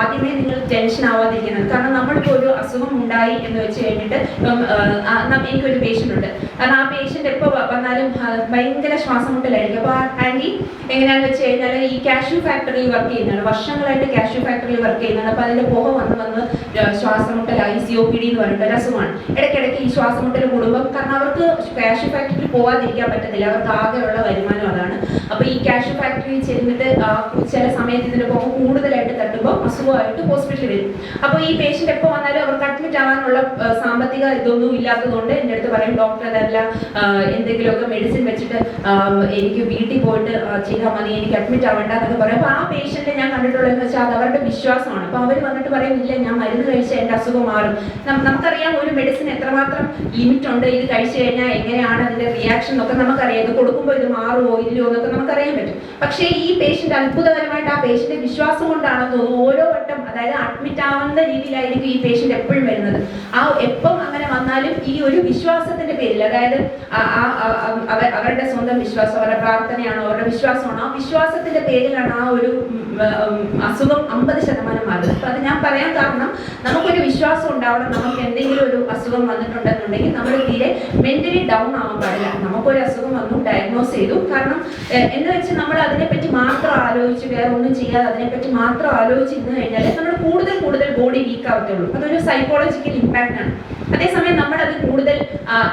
ആദ്യമേ നിങ്ങൾ ടെൻഷൻ ആവാതിരിക്കുന്നത്. കാരണം നമ്മളിപ്പോൾ ഒരു അസുഖം ഉണ്ടായി എന്ന് വെച്ച് കഴിഞ്ഞിട്ട്, എനിക്കൊരു പേഷ്യൻ്റ് ഉണ്ട്. കാരണം ആ പേഷ്യൻ്റ് എപ്പോൾ വന്നാലും ഭയങ്കര ശ്വാസം മുട്ടലായിരിക്കും. അപ്പോൾ ആ ആൻറ്റി എങ്ങനെയാണെന്ന് വെച്ച് കഴിഞ്ഞാൽ ഈ കാഷ്യൂ ഫാക്ടറിയിൽ വർക്ക് ചെയ്യുന്നതാണ്, വർഷങ്ങളായിട്ട് കാഷ്യൂ ഫാക്ടറിയിൽ വർക്ക് ചെയ്യുന്നതാണ്. അപ്പോൾ അതിൻ്റെ പുക വന്ന് ശ്വാസമുട്ടലായി COPD എന്ന് പറഞ്ഞിട്ട് ഒരു അസുഖമാണ്. ഇടയ്ക്കിടയ്ക്ക് ഈ ശ്വാസമുട്ടൽ കൂടുമ്പോൾ, കാരണം അവർക്ക് കാഷ്യൂ ഫാക്ടറിയിൽ പോകാതിരിക്കാൻ പറ്റത്തില്ല, അവർക്ക് ആകെയുള്ള വരുമാനം അതാണ്. അപ്പോൾ ഈ കാഷ്യൂ ഫാക്ടറിയിൽ ചെന്നിട്ട് ചില സമയത്ത് ഇതിൻ്റെ പുക കൂടുതലായിട്ട് തട്ടുമ്പോൾ അസുഖമായിട്ട് ഹോസ്പിറ്റലിൽ വരും. അപ്പോൾ ഈ പേഷ്യൻ്റ് എപ്പോൾ വന്നാലും അവർക്ക് അഡ്മിറ്റ് ആവാനുള്ള സാമ്പത്തിക ഇതൊന്നും ഇല്ലാത്തതുകൊണ്ട് എൻ്റെ അടുത്ത് പറയും, ഡോക്ടർ അതല്ല എന്തെങ്കിലുമൊക്കെ മെഡിസിൻ വെച്ചിട്ട് എനിക്ക് വീട്ടിൽ പോയിട്ട് ചെയ്താൽ മതി, എനിക്ക് അഡ്മിറ്റ് ആവേണ്ട എന്നൊക്കെ പറയും. അപ്പോൾ ആ പേഷ്യൻറ്റ് ഞാൻ കണ്ടിട്ടുള്ളതെന്ന് വെച്ചാൽ അത് അവരുടെ വിശ്വാസമാണ്. അപ്പോൾ അവർ വന്നിട്ട് പറയും, ഇല്ല ഞാൻ മരുന്ന് കഴിച്ചാൽ എൻ്റെ അസുഖം മാറും. നമുക്കറിയാം ഒരു മെഡിസിൻ എത്രമാത്രം ലിമിറ്റ് ഉണ്ട്, ഇത് കഴിച്ചു കഴിഞ്ഞാൽ എങ്ങനെയാണ് അതിൻ്റെ റിയാക്ഷൻ എന്നൊക്കെ നമുക്കറിയാം. ഇത് കൊടുക്കുമ്പോൾ ഇത് മാറുമോ ഇല്ലയോ എന്നൊക്കെ നമുക്കറിയാൻ പറ്റും. പക്ഷേ ഈ പേഷ്യൻ്റ് അത്ഭുതകരമായിട്ട് ആ പേഷ്യൻ്റെ വിശ്വാസം കൊണ്ടാണെന്ന് തോന്നുന്നു ഓരോ വട്ടം, അതായത് അഡ്മിറ്റ് ആവുന്ന രീതിയിലായിരിക്കും ഈ പേഷ്യൻ്റ് എപ്പോഴും വരുന്നത്. എപ്പം അങ്ങനെ വന്നാലും ഈ ഒരു വിശ്വാസത്തിന്റെ പേരിൽ, അതായത് അവരുടെ സ്വന്തം വിശ്വാസം, അവരുടെ പ്രാർത്ഥനയാണോ, അവരുടെ വിശ്വാസമാണോ, ആ വിശ്വാസത്തിന്റെ പേരിലാണ് ആ ഒരു അസുഖം 50% മാറുന്നത്. അപ്പൊ അത് ഞാൻ പറയാൻ കാരണം, നമുക്കൊരു വിശ്വാസം ഉണ്ടാവണം. നമുക്ക് എന്തെങ്കിലും ഒരു അസുഖം വന്നിട്ടുണ്ടെന്നുണ്ടെങ്കിൽ നമ്മൾ തീരെ മെന്റലി ഡൗൺ ആവാൻ പാടില്ല. നമുക്കൊരു അസുഖം വന്നു, ഡയഗ്നോസ് ചെയ്തു, കാരണം എന്ന് വെച്ച് നമ്മൾ അതിനെപ്പറ്റി മാത്രം ആലോചിച്ച് വേറെ ഒന്നും ചെയ്യാതെ അതിനെപ്പറ്റി മാത്രം ആലോചിച്ച് ഇന്ന് കഴിഞ്ഞാൽ നമ്മൾ കൂടുതൽ ബോഡി വീക്ക് ആവത്തുള്ളൂ. അതൊരു സൈക്കോളജിക്കൽ ഇമ്പാക്റ്റ് ആണ്. അതേസമയം നമ്മൾ അത് കൂടുതൽ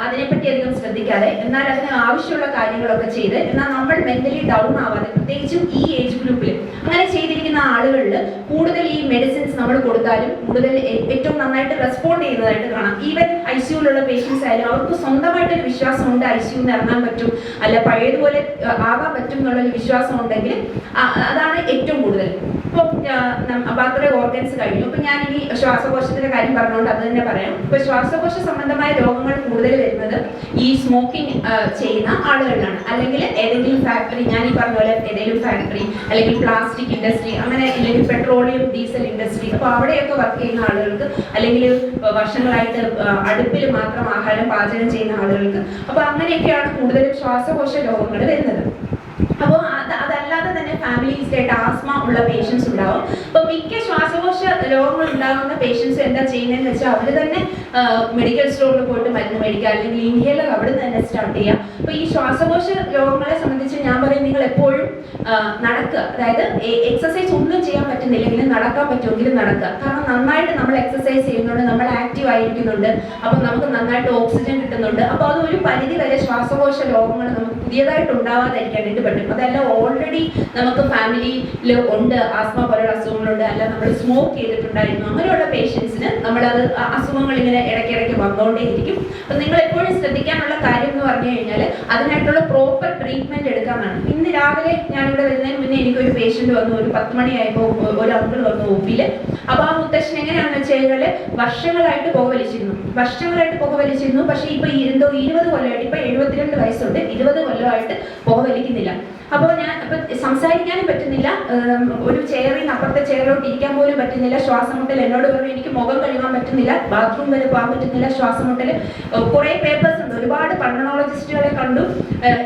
അതിനെപ്പറ്റി അധികം ശ്രദ്ധിക്കാതെ, എന്നാൽ അതിന് ആവശ്യമുള്ള കാര്യങ്ങളൊക്കെ ചെയ്ത്, എന്നാൽ നമ്മൾ മെന്റലി ഡൗൺ ആവാതെ, പ്രത്യേകിച്ചും ഈ ഏജ് ഗ്രൂപ്പിൽ അങ്ങനെ ചെയ്തിരിക്കുന്ന ആളുകളിൽ കൂടുതൽ ഈ മെഡിസിൻസ് നമ്മൾ കൊടുത്താലും കൂടുതൽ ഏറ്റവും നന്നായിട്ട് റെസ്പോണ്ട് ചെയ്യുന്നതായിട്ട് കാണാം. ഈവൻ ICUലുള്ള പേഷ്യൻസ് ആയാലും അവർക്ക് സ്വന്തമായിട്ടൊരു വിശ്വാസമുണ്ട്, ICU ഇറങ്ങാൻ പറ്റും, അല്ല പഴയതുപോലെ ആകാൻ പറ്റും എന്നുള്ളൊരു വിശ്വാസം ഉണ്ടെങ്കിൽ അതാണ് ഏറ്റവും കൂടുതൽ. അപ്പോൾ അത്രയും ഓർഗൻസ് കഴിഞ്ഞു. ഇപ്പൊ ഞാൻ ഇനി ശ്വാസകോശത്തിന്റെ കാര്യം പറഞ്ഞുകൊണ്ട് അത് തന്നെ പറയാം. ഇപ്പൊ ശ്വാസകോശ സംബന്ധമായ രോഗങ്ങൾ കൂടുതൽ വരുന്നത് ഈ സ്മോക്കിംഗ് ചെയ്യുന്ന ആളുകളിലാണ്. അല്ലെങ്കിൽ ഏതെങ്കിലും ഫാക്ടറി, ഞാൻ ഈ പറഞ്ഞ പോലെ ഏതെങ്കിലും ഫാക്ടറി അല്ലെങ്കിൽ പ്ലാസ്റ്റിക് ഇൻഡസ്ട്രി, അങ്ങനെ അല്ലെങ്കിൽ പെട്രോളിയം ഡീസൽ ഇൻഡസ്ട്രി, അപ്പോൾ അവിടെയൊക്കെ വർക്ക് ചെയ്യുന്ന ആളുകൾക്ക്, അല്ലെങ്കിൽ വർഷങ്ങളായിട്ട് അടുപ്പിൽ മാത്രം ആഹാരം പാചകം ചെയ്യുന്ന ആളുകൾക്ക്, അപ്പോൾ അങ്ങനെയൊക്കെയാണ് കൂടുതലും ശ്വാസകോശ രോഗങ്ങൾ വരുന്നത്. അപ്പോൾ അതല്ലാതെ തന്നെ ഫാമിലീസിലായിട്ട് ആസ്മ ഉള്ള പേഷ്യൻസ് ഉണ്ടാവും. അപ്പോൾ മിക്ക ശ്വാസകോശ രോഗങ്ങൾ ഉണ്ടാകുന്ന പേഷ്യൻസ് എന്താ ചെയ്യുന്നതെന്ന് വെച്ചാൽ അവർ തന്നെ മെഡിക്കൽ സ്റ്റോറിൽ പോയിട്ട് മരുന്ന് മേടിക്കുക, അല്ലെങ്കിൽ ഇൻഹേലർ അവിടെ നിന്ന് തന്നെ സ്റ്റാർട്ട് ചെയ്യുക. അപ്പോൾ ഈ ശ്വാസകോശ രോഗങ്ങളെ സംബന്ധിച്ച് ഞാൻ പറയും, നിങ്ങൾ എപ്പോഴും നടക്കുക, അതായത് എക്സസൈസ് ഒന്നും ചെയ്യാൻ പറ്റുന്നില്ലെങ്കിൽ നടക്കാൻ പറ്റുമെങ്കിലും നടക്കുക. കാരണം നന്നായിട്ട് നമ്മൾ എക്സസൈസ് ചെയ്യുന്നുണ്ട്, നമ്മൾ ആക്റ്റീവ് ആയിരിക്കുന്നുണ്ട്, അപ്പോൾ നമുക്ക് നന്നായിട്ട് ഓക്സിജൻ കിട്ടുന്നുണ്ട്. അപ്പോൾ അത് ഒരു പരിധി വരെ ശ്വാസകോശ രോഗങ്ങൾ നമുക്ക് പുതിയതായിട്ട് ഉണ്ടാവാതിരിക്കാനായിട്ട് പറ്റും. അതല്ല ഓൾറെഡി നമുക്ക് ഫാമിലിയിൽ ഉണ്ട് ആസ്മ പോലുള്ള അസുഖങ്ങളുണ്ട്, അല്ല നമ്മൾ സ്മോക്ക് ചെയ്തിട്ടുണ്ടായിരുന്നു, അങ്ങനെയുള്ള പേഷ്യൻസിന് നമ്മളത് അസുഖങ്ങൾ ഇങ്ങനെ ഇടയ്ക്കിടയ്ക്ക് വന്നുകൊണ്ടേയിരിക്കും. അപ്പം നിങ്ങൾ എപ്പോഴും ശ്രദ്ധിക്കാനുള്ള കാര്യം എന്ന് പറഞ്ഞു കഴിഞ്ഞാൽ അതിനായിട്ടുള്ള പ്രോപ്പർ ട്രീറ്റ്മെന്റ് എടുക്കാനാണ്. ഇന്ന് രാവിലെ ഞാനിവിടെ വരുന്നതിന് മുന്നേ എനിക്കൊരു പേഷ്യന്റ് വന്നു, ഒരു 10 മണിയായപ്പോൾ ഒരു അങ്കിൾ വന്നു ഒപ്പിയിൽ. അപ്പോൾ ആ മുത്തശ്ശൻ എങ്ങനെയാണെന്ന് വെച്ച് കഴിഞ്ഞാൽ വർഷങ്ങളായിട്ട് പുകവലിച്ചിരുന്നു. പക്ഷേ ഇപ്പൊ എന്തോ 20 കൊല്ലമായിട്ട്, ഇപ്പൊ 72 വയസ്സുണ്ട്, 20 കൊല്ലമായിട്ട് പുകവലിക്കുന്നില്ല. അപ്പോൾ സംസാരിക്കാനും പറ്റുന്നില്ല, ഒരു ചെയറിൽ നിന്ന് അപ്പുറത്തെ ചെയറിലോട്ട് ഇരിക്കാൻ പോലും പറ്റുന്നില്ല, ശ്വാസമുട്ടൽ. എന്നോട് പറഞ്ഞു എനിക്ക് മുഖം കഴുകാൻ പറ്റുന്നില്ല, ബാത്റൂം വരെ പോകാൻ പറ്റുന്നില്ല, ശ്വാസമുട്ടൽ. കുറേ പേപ്പേഴ്സ് ഉണ്ട്, ഒരുപാട് പൾമണോളജിസ്റ്റുകളെ കണ്ടു,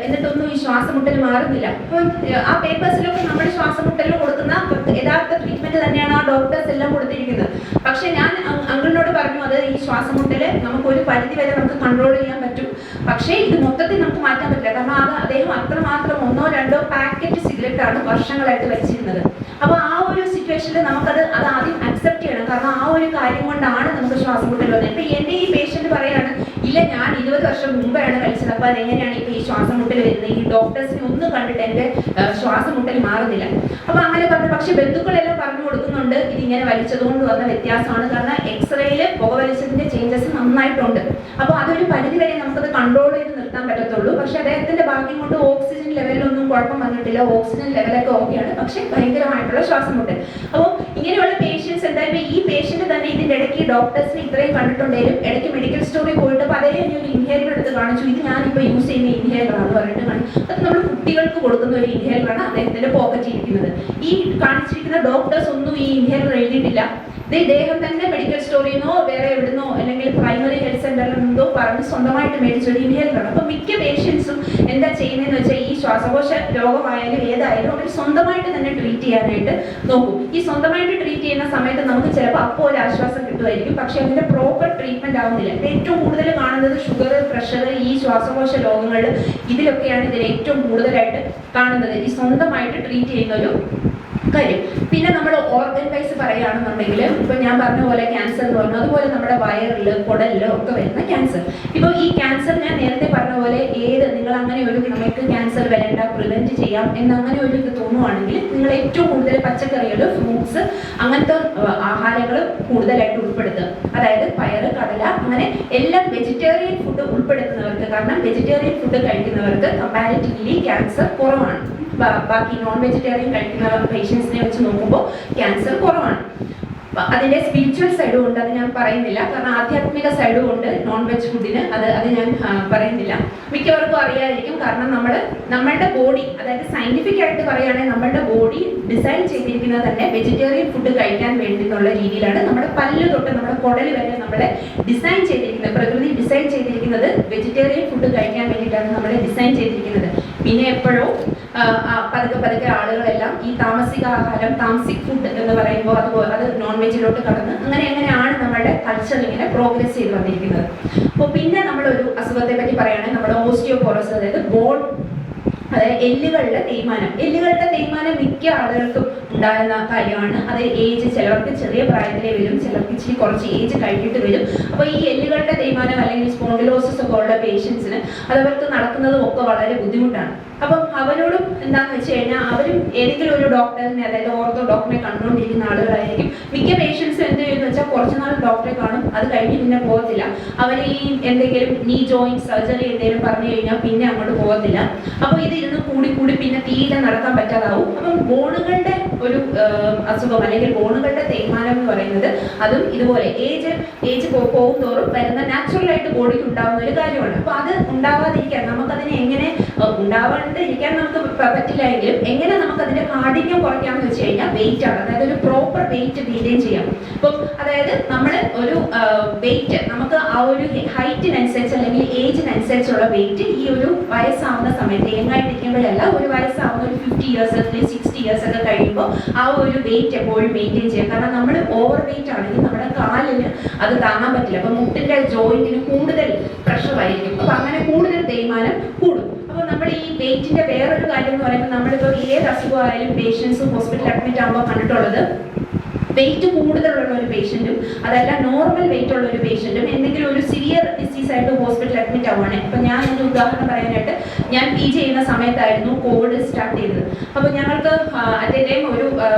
എന്നിട്ടൊന്നും ഈ ശ്വാസമുട്ടൽ മാറുന്നില്ല. അപ്പോൾ ആ പേപ്പേഴ്സിലൊക്കെ നമ്മുടെ ശ്വാസമുട്ടലിന് കൊടുക്കുന്ന യഥാർത്ഥ ട്രീറ്റ്മെന്റ് തന്നെയാണ് ആ ഡോക്ടേഴ്സ് എല്ലാം കൊടുത്തിരിക്കുന്നത്. പക്ഷെ ഞാൻ അങ്കിളിനോട് പറഞ്ഞു, അത് ഈ ശ്വാസമുട്ടല് നമുക്ക് ഒരു പരിധി വരെ നമുക്ക് കൺട്രോൾ ചെയ്യാൻ പറ്റും, പക്ഷേ ഇത് മൊത്തത്തിൽ നമുക്ക് മാറ്റാൻ പറ്റില്ല. കാരണം അദ്ദേഹം അത്രമാത്രം 1-2 പാക്കറ്റ് സിഗരറ്റ് ആണ് വർഷങ്ങളായിട്ട് വലിച്ചിരുന്നത്. അപ്പോൾ ആ ഒരു സിറ്റുവേഷനിൽ നമുക്കത് ആദ്യം അക്സെപ്റ്റ് ചെയ്യണം. കാരണം ആ ഒരു കാര്യം കൊണ്ടാണ് നമുക്ക് ശ്വാസമുട്ടൽ വന്നത്. ഇപ്പൊ എന്റെ ഈ പേഷ്യന്റ് പറയാണ്, ഇല്ല ഞാൻ 20 വർഷം മുമ്പാണ് വലിച്ചത്, അപ്പൊ അതെങ്ങനെയാണ് ഇപ്പൊ ഈ ശ്വാസമുട്ടൽ വരുന്നത്, ഈ ഡോക്ടേഴ്സിനെ ഒന്നും കണ്ടിട്ട് എന്റെ ശ്വാസമുട്ടൽ മാറുന്നില്ല. അപ്പൊ അങ്ങനെ പറഞ്ഞു. പക്ഷെ ബന്ധുക്കളെല്ലാം പറഞ്ഞു കൊടുക്കുന്നുണ്ട്, ഇതിങ്ങനെ വലിച്ചതുകൊണ്ട് വന്ന വ്യത്യാസമാണ്. കാരണം എക്സ്റേയില് പുകവലിച്ചതിന്റെ ചേഞ്ചസ് നന്നായിട്ടുണ്ട്. അപ്പൊ അതൊരു പരിധി വരെ നമുക്കത് കൺട്രോൾ ചെയ്ത് നിർത്താൻ പറ്റത്തുള്ളൂ. പക്ഷെ അദ്ദേഹത്തിന്റെ ഭാഗ്യം കൊണ്ട് ഓക്സിജൻ ലെവലിലൊന്നും കുഴപ്പം വന്നിട്ടില്ല, ഓക്സിജൻ ലെവലൊക്കെ ഓക്കെയാണ്, പക്ഷെ ഭയങ്കരമായിട്ടുള്ള ശ്വാസമുട്ടൽ. അപ്പോൾ ഇങ്ങനെയുള്ള പേഷ്യൻസ് എന്തായാലും ഈ പേഷ്യന്റ് തന്നെ ഇതിന്റെ ഇടയ്ക്ക് ഡോക്ടേഴ്സിനെ ഇത്രയും കണ്ടിട്ടുണ്ടെങ്കിലും ഇടയ്ക്ക് മെഡിക്കൽ സ്റ്റോറിൽ പോയിട്ട് അതേ ഒരു ഇൻഹേലർ എടുത്ത് കാണിച്ചു, ഇത് ഞാനിപ്പോൾ യൂസ് ചെയ്യുന്ന ഇൻഹേലറാണ് പറഞ്ഞിട്ട് കാണിച്ചു. അത് നമ്മൾ കുട്ടികൾക്ക് കൊടുക്കുന്ന ഒരു ഇൻഹേലറാണ് അദ്ദേഹത്തിന്റെ പോക്കറ്റിൽ ഇരിക്കുന്നത്. ഈ കാണിച്ചിരിക്കുന്ന ഡോക്ടേഴ്സ് ഒന്നും ഈ ഇൻഹേലർ എഴുതിയിട്ടില്ല. ഇദ്ദേഹം തന്നെ മെഡിക്കൽ സ്റ്റോറിൽ നിന്നോ വേറെ എവിടുന്നോ അല്ലെങ്കിൽ പ്രൈമറി ഹെൽത്ത് സെന്ററിൽ നിന്നോ പറഞ്ഞ് സ്വന്തമായിട്ട് മേടിച്ചൊരു ഇൻഹേലറാണ്. അപ്പൊ മിക്ക പേഷ്യൻസും എന്താ ചെയ്യുന്നതെന്ന് വെച്ചാൽ ഈ ശ്വാസകോശ രോഗമായാലും ഏതായാലും അവർ സ്വന്തമായിട്ട് തന്നെ ട്രീറ്റ് ചെയ്യാനായിട്ട് നോക്കും. ഈ സ്വന്തമായിട്ട് ട്രീറ്റ് ചെയ്യുന്ന സമയത്ത് നമുക്ക് ചിലപ്പോൾ അപ്പോൾ ഒരു ആശ്വാസം കിട്ടുമായിരിക്കും, പക്ഷെ അതിന്റെ പ്രോപ്പർ ട്രീറ്റ്മെന്റ് ആവുന്നില്ല. ഏറ്റവും കൂടുതൽ കാണുന്നത് ഷുഗർ, പ്രഷർ, ഈ ശ്വാസകോശ രോഗങ്ങൾ, ഇതിലൊക്കെയാണ് ഇതിൽ ഏറ്റവും കൂടുതലായിട്ട് കാണുന്നത്, ഈ സ്വന്തമായിട്ട് ട്രീറ്റ് ചെയ്യുന്ന ഒരു കാര്യം. പിന്നെ നമ്മൾ ഓർഗൻ വൈസ് പറയുകയാണെന്നുണ്ടെങ്കിൽ ഇപ്പൊ ഞാൻ പറഞ്ഞ പോലെ ക്യാൻസർ എന്ന് പറഞ്ഞു, അതുപോലെ നമ്മുടെ വയറില്, കുടലില് ഒക്കെ വരുന്ന ക്യാൻസർ. ഇപ്പോൾ ഈ ക്യാൻസർ ഞാൻ നേരത്തെ പറഞ്ഞ പോലെ നിങ്ങൾ അങ്ങനെ ഒരു നമുക്ക് ക്യാൻസർ വരേണ്ട, പ്രിവെന്റ് ചെയ്യാം എന്നങ്ങനെ ഒരു ഇത് തോന്നുവാണെങ്കിൽ നിങ്ങൾ ഏറ്റവും കൂടുതൽ പച്ചക്കറികൾ, ഫ്രൂട്ട്സ്, അങ്ങനത്തെ ആഹാരങ്ങൾ കൂടുതലായിട്ട് ഉൾപ്പെടുത്തുക. അതായത് പയറ്, കടല, അങ്ങനെ എല്ലാം വെജിറ്റേറിയൻ ഫുഡ് ഉൾപ്പെടുത്തുന്നവർക്ക്, കാരണം വെജിറ്റേറിയൻ ഫുഡ് കഴിക്കുന്നവർക്ക് കമ്പാരിറ്റീവ്ലി ക്യാൻസർ കുറവാണ്. ബാക്കി നോൺ വെജിറ്റേറിയൻ കഴിക്കുന്ന പേഷ്യൻസിനെ വെച്ച് നോക്കുമ്പോൾ ക്യാൻസർ കുറവാണ്. അതിന്റെ സ്പിരിച്വൽ സൈഡും ഉണ്ട്, അത് ഞാൻ പറയുന്നില്ല. കാരണം ആധ്യാത്മിക സൈഡും ഉണ്ട് നോൺ വെജ് ഫുഡിന്, അത് ഞാൻ പറയുന്നില്ല. മിക്കവർക്കും അറിയാതിരിക്കും. കാരണം നമ്മളുടെ ബോഡി, അതായത് സയന്റിഫിക് ആയിട്ട് പറയുകയാണെങ്കിൽ നമ്മളുടെ ബോഡി ഡിസൈൻ ചെയ്തിരിക്കുന്നത് തന്നെ വെജിറ്റേറിയൻ ഫുഡ് കഴിക്കാൻ വേണ്ടി എന്നുള്ള രീതിയിലാണ്. നമ്മുടെ പല്ല് തൊട്ട് നമ്മുടെ കുടൽ വരെ നമ്മളെ ഡിസൈൻ ചെയ്തിരിക്കുന്നത്, പ്രകൃതി ഡിസൈൻ ചെയ്തിരിക്കുന്നത് വെജിറ്റേറിയൻ ഫുഡ് കഴിക്കാൻ വേണ്ടിയിട്ടാണ് നമ്മളെ ഡിസൈൻ ചെയ്തിരിക്കുന്നത്. പിന്നെ എപ്പോഴോ പതുക്കെ ആളുകളെല്ലാം ഈ താമസിക ആഹാരം, താമസിക് ഫുഡ് എന്ന് പറയുമ്പോൾ അത് നോൺ വെജിലോട്ട് കടന്ന് അങ്ങനെയാണ് നമ്മുടെ കൾച്ചർ ഇങ്ങനെ പ്രോഗ്രസ് ചെയ്ത് വന്നിരിക്കുന്നത്. അപ്പോൾ പിന്നെ നമ്മളൊരു അസുഖത്തെ പറ്റി പറയുകയാണെങ്കിൽ നമ്മുടെ ഓസ്റ്റിയോപോറോസിസ്, അതായത് ബോൺ, അതായത് എല്ലുകളുടെ തേയ്മാനം മിക്ക ആളുകൾക്കും ഉണ്ടാകുന്ന കാര്യമാണ്. അത് ഏജ്, ചിലവർക്ക് ചെറിയ പ്രായത്തിലേ വരും, ചിലർക്ക് ഇച്ചിരി കുറച്ച് ഏജ് കഴിഞ്ഞിട്ട് വരും. അപ്പോൾ ഈ എല്ലുകളുടെ തേയ്മാനം അല്ലെങ്കിൽ സ്പോണ്ടിലോസിസ് ഒക്കെ ഉള്ള പേഷ്യൻസിന് അതവർക്ക് നടക്കുന്നതും ഒക്കെ വളരെ ബുദ്ധിമുട്ടാണ്. അപ്പം അവരോടും എന്താണെന്ന് വെച്ച് കഴിഞ്ഞാൽ അവരും ഏതെങ്കിലും ഒരു ഡോക്ടറിനെ, അതായത് ഓർത്തോ ഡോക്ടറിനെ കണ്ടുകൊണ്ടിരിക്കുന്ന ആളുകളായിരിക്കും. മിക്ക പേഷ്യൻസും എന്ത് ചെയ്യുന്നു വെച്ചാൽ കുറച്ച് നാൾ ഡോക്ടറെ കാണും, അത് കഴിഞ്ഞ് പിന്നെ പോകത്തില്ല. അവർ ഈ എന്തെങ്കിലും നീ ജോയിന്റ് സർജറി എന്തെങ്കിലും പറഞ്ഞു കഴിഞ്ഞാൽ പിന്നെ അങ്ങോട്ട് പോകത്തില്ല. അപ്പോൾ ഇത് ഇരുന്ന് കൂടി കൂടി പിന്നെ തീരെ നടക്കാൻ പറ്റാതാവും. അപ്പം ബോണുകളുടെ ഒരു അസുഖം അല്ലെങ്കിൽ ബോണുകളുടെ തേയ്മാനം എന്ന് പറയുന്നത് അതും ഇതുപോലെ ഏജ് പോകും തോറും വരുന്ന നാച്ചുറലായിട്ട് ബോഡിക്ക് ഉണ്ടാവുന്ന ഒരു കാര്യമാണ്. അപ്പൊ അത് ഉണ്ടാവാതിരിക്കാൻ നമുക്കതിനെ എങ്ങനെ ഉണ്ടാവാണ്ടിരിക്കാൻ നമുക്ക് പറ്റില്ല എങ്കിലും എങ്ങനെ നമുക്ക് അതിന്റെ കാഠിന്യം കുറയ്ക്കാമെന്ന് വെച്ച് കഴിഞ്ഞാൽ വെയിറ്റ് ആണ്. അതായത് ഒരു പ്രോപ്പർ വെയിറ്റ് മെയിൻറ്റെയിൻ ചെയ്യാം. ഇപ്പം അതായത് നമ്മൾ ഒരു വെയിറ്റ് നമുക്ക് ആ ഒരു ഹൈറ്റിനനുസരിച്ച് അല്ലെങ്കിൽ ഏജിനനുസരിച്ചുള്ള വെയിറ്റ് ഈ ഒരു വയസ്സാവുന്ന സമയത്ത് യങ്ങായിട്ടിരിക്കുമ്പോഴല്ല, ഒരു വയസ്സാവുന്ന ഒരു 50 years അല്ലെങ്കിൽ 60 years ഒക്കെ കഴിയുമ്പോൾ ആ ഒരു വെയിറ്റ് എപ്പോഴും മെയിൻറ്റെയിൻ ചെയ്യാം. കാരണം നമ്മൾ ഓവർ വെയിറ്റ് ആണെങ്കിൽ നമ്മുടെ കാലിന് അത് താങ്ങാൻ പറ്റില്ല. അപ്പൊ മുട്ടിന്റെ ജോയിന്റിന് കൂടുതൽ പ്രഷർ ആയിരിക്കും. അപ്പൊ അങ്ങനെ കൂടുതൽ തേയ്മാനം കൂടും. അപ്പോൾ നമ്മൾ ഈ വെയിറ്റിന്റെ വേറൊരു കാര്യം എന്ന് പറയുമ്പോൾ നമ്മളിപ്പോൾ ഏത് അസുഖമായാലും പേഷ്യൻസ് ഹോസ്പിറ്റലിൽ അഡ്മിറ്റ് ആകുമ്പോൾ കണ്ടിട്ടുള്ളത് വെയിറ്റ് കൂടുതലുള്ള ഒരു പേഷ്യന്റും അതല്ല നോർമൽ വെയിറ്റ് ഉള്ള ഒരു പേഷ്യന്റും എന്തെങ്കിലും ഒരു സിവിയർ ഡിസീസ് ആയിട്ട് ഹോസ്പിറ്റലിൽ അഡ്മിറ്റ് ആവുകയാണ്. അപ്പൊ ഞാൻ എൻ്റെ ഉദാഹരണം പറയാനായിട്ട് ഞാൻ PG ചെയ്യുന്ന സമയത്തായിരുന്നു കോവിഡ് സ്റ്റാർട്ട് ചെയ്തത്. അപ്പോൾ ഞങ്ങൾക്ക് അറ്റ് എ ടൈം ഒരു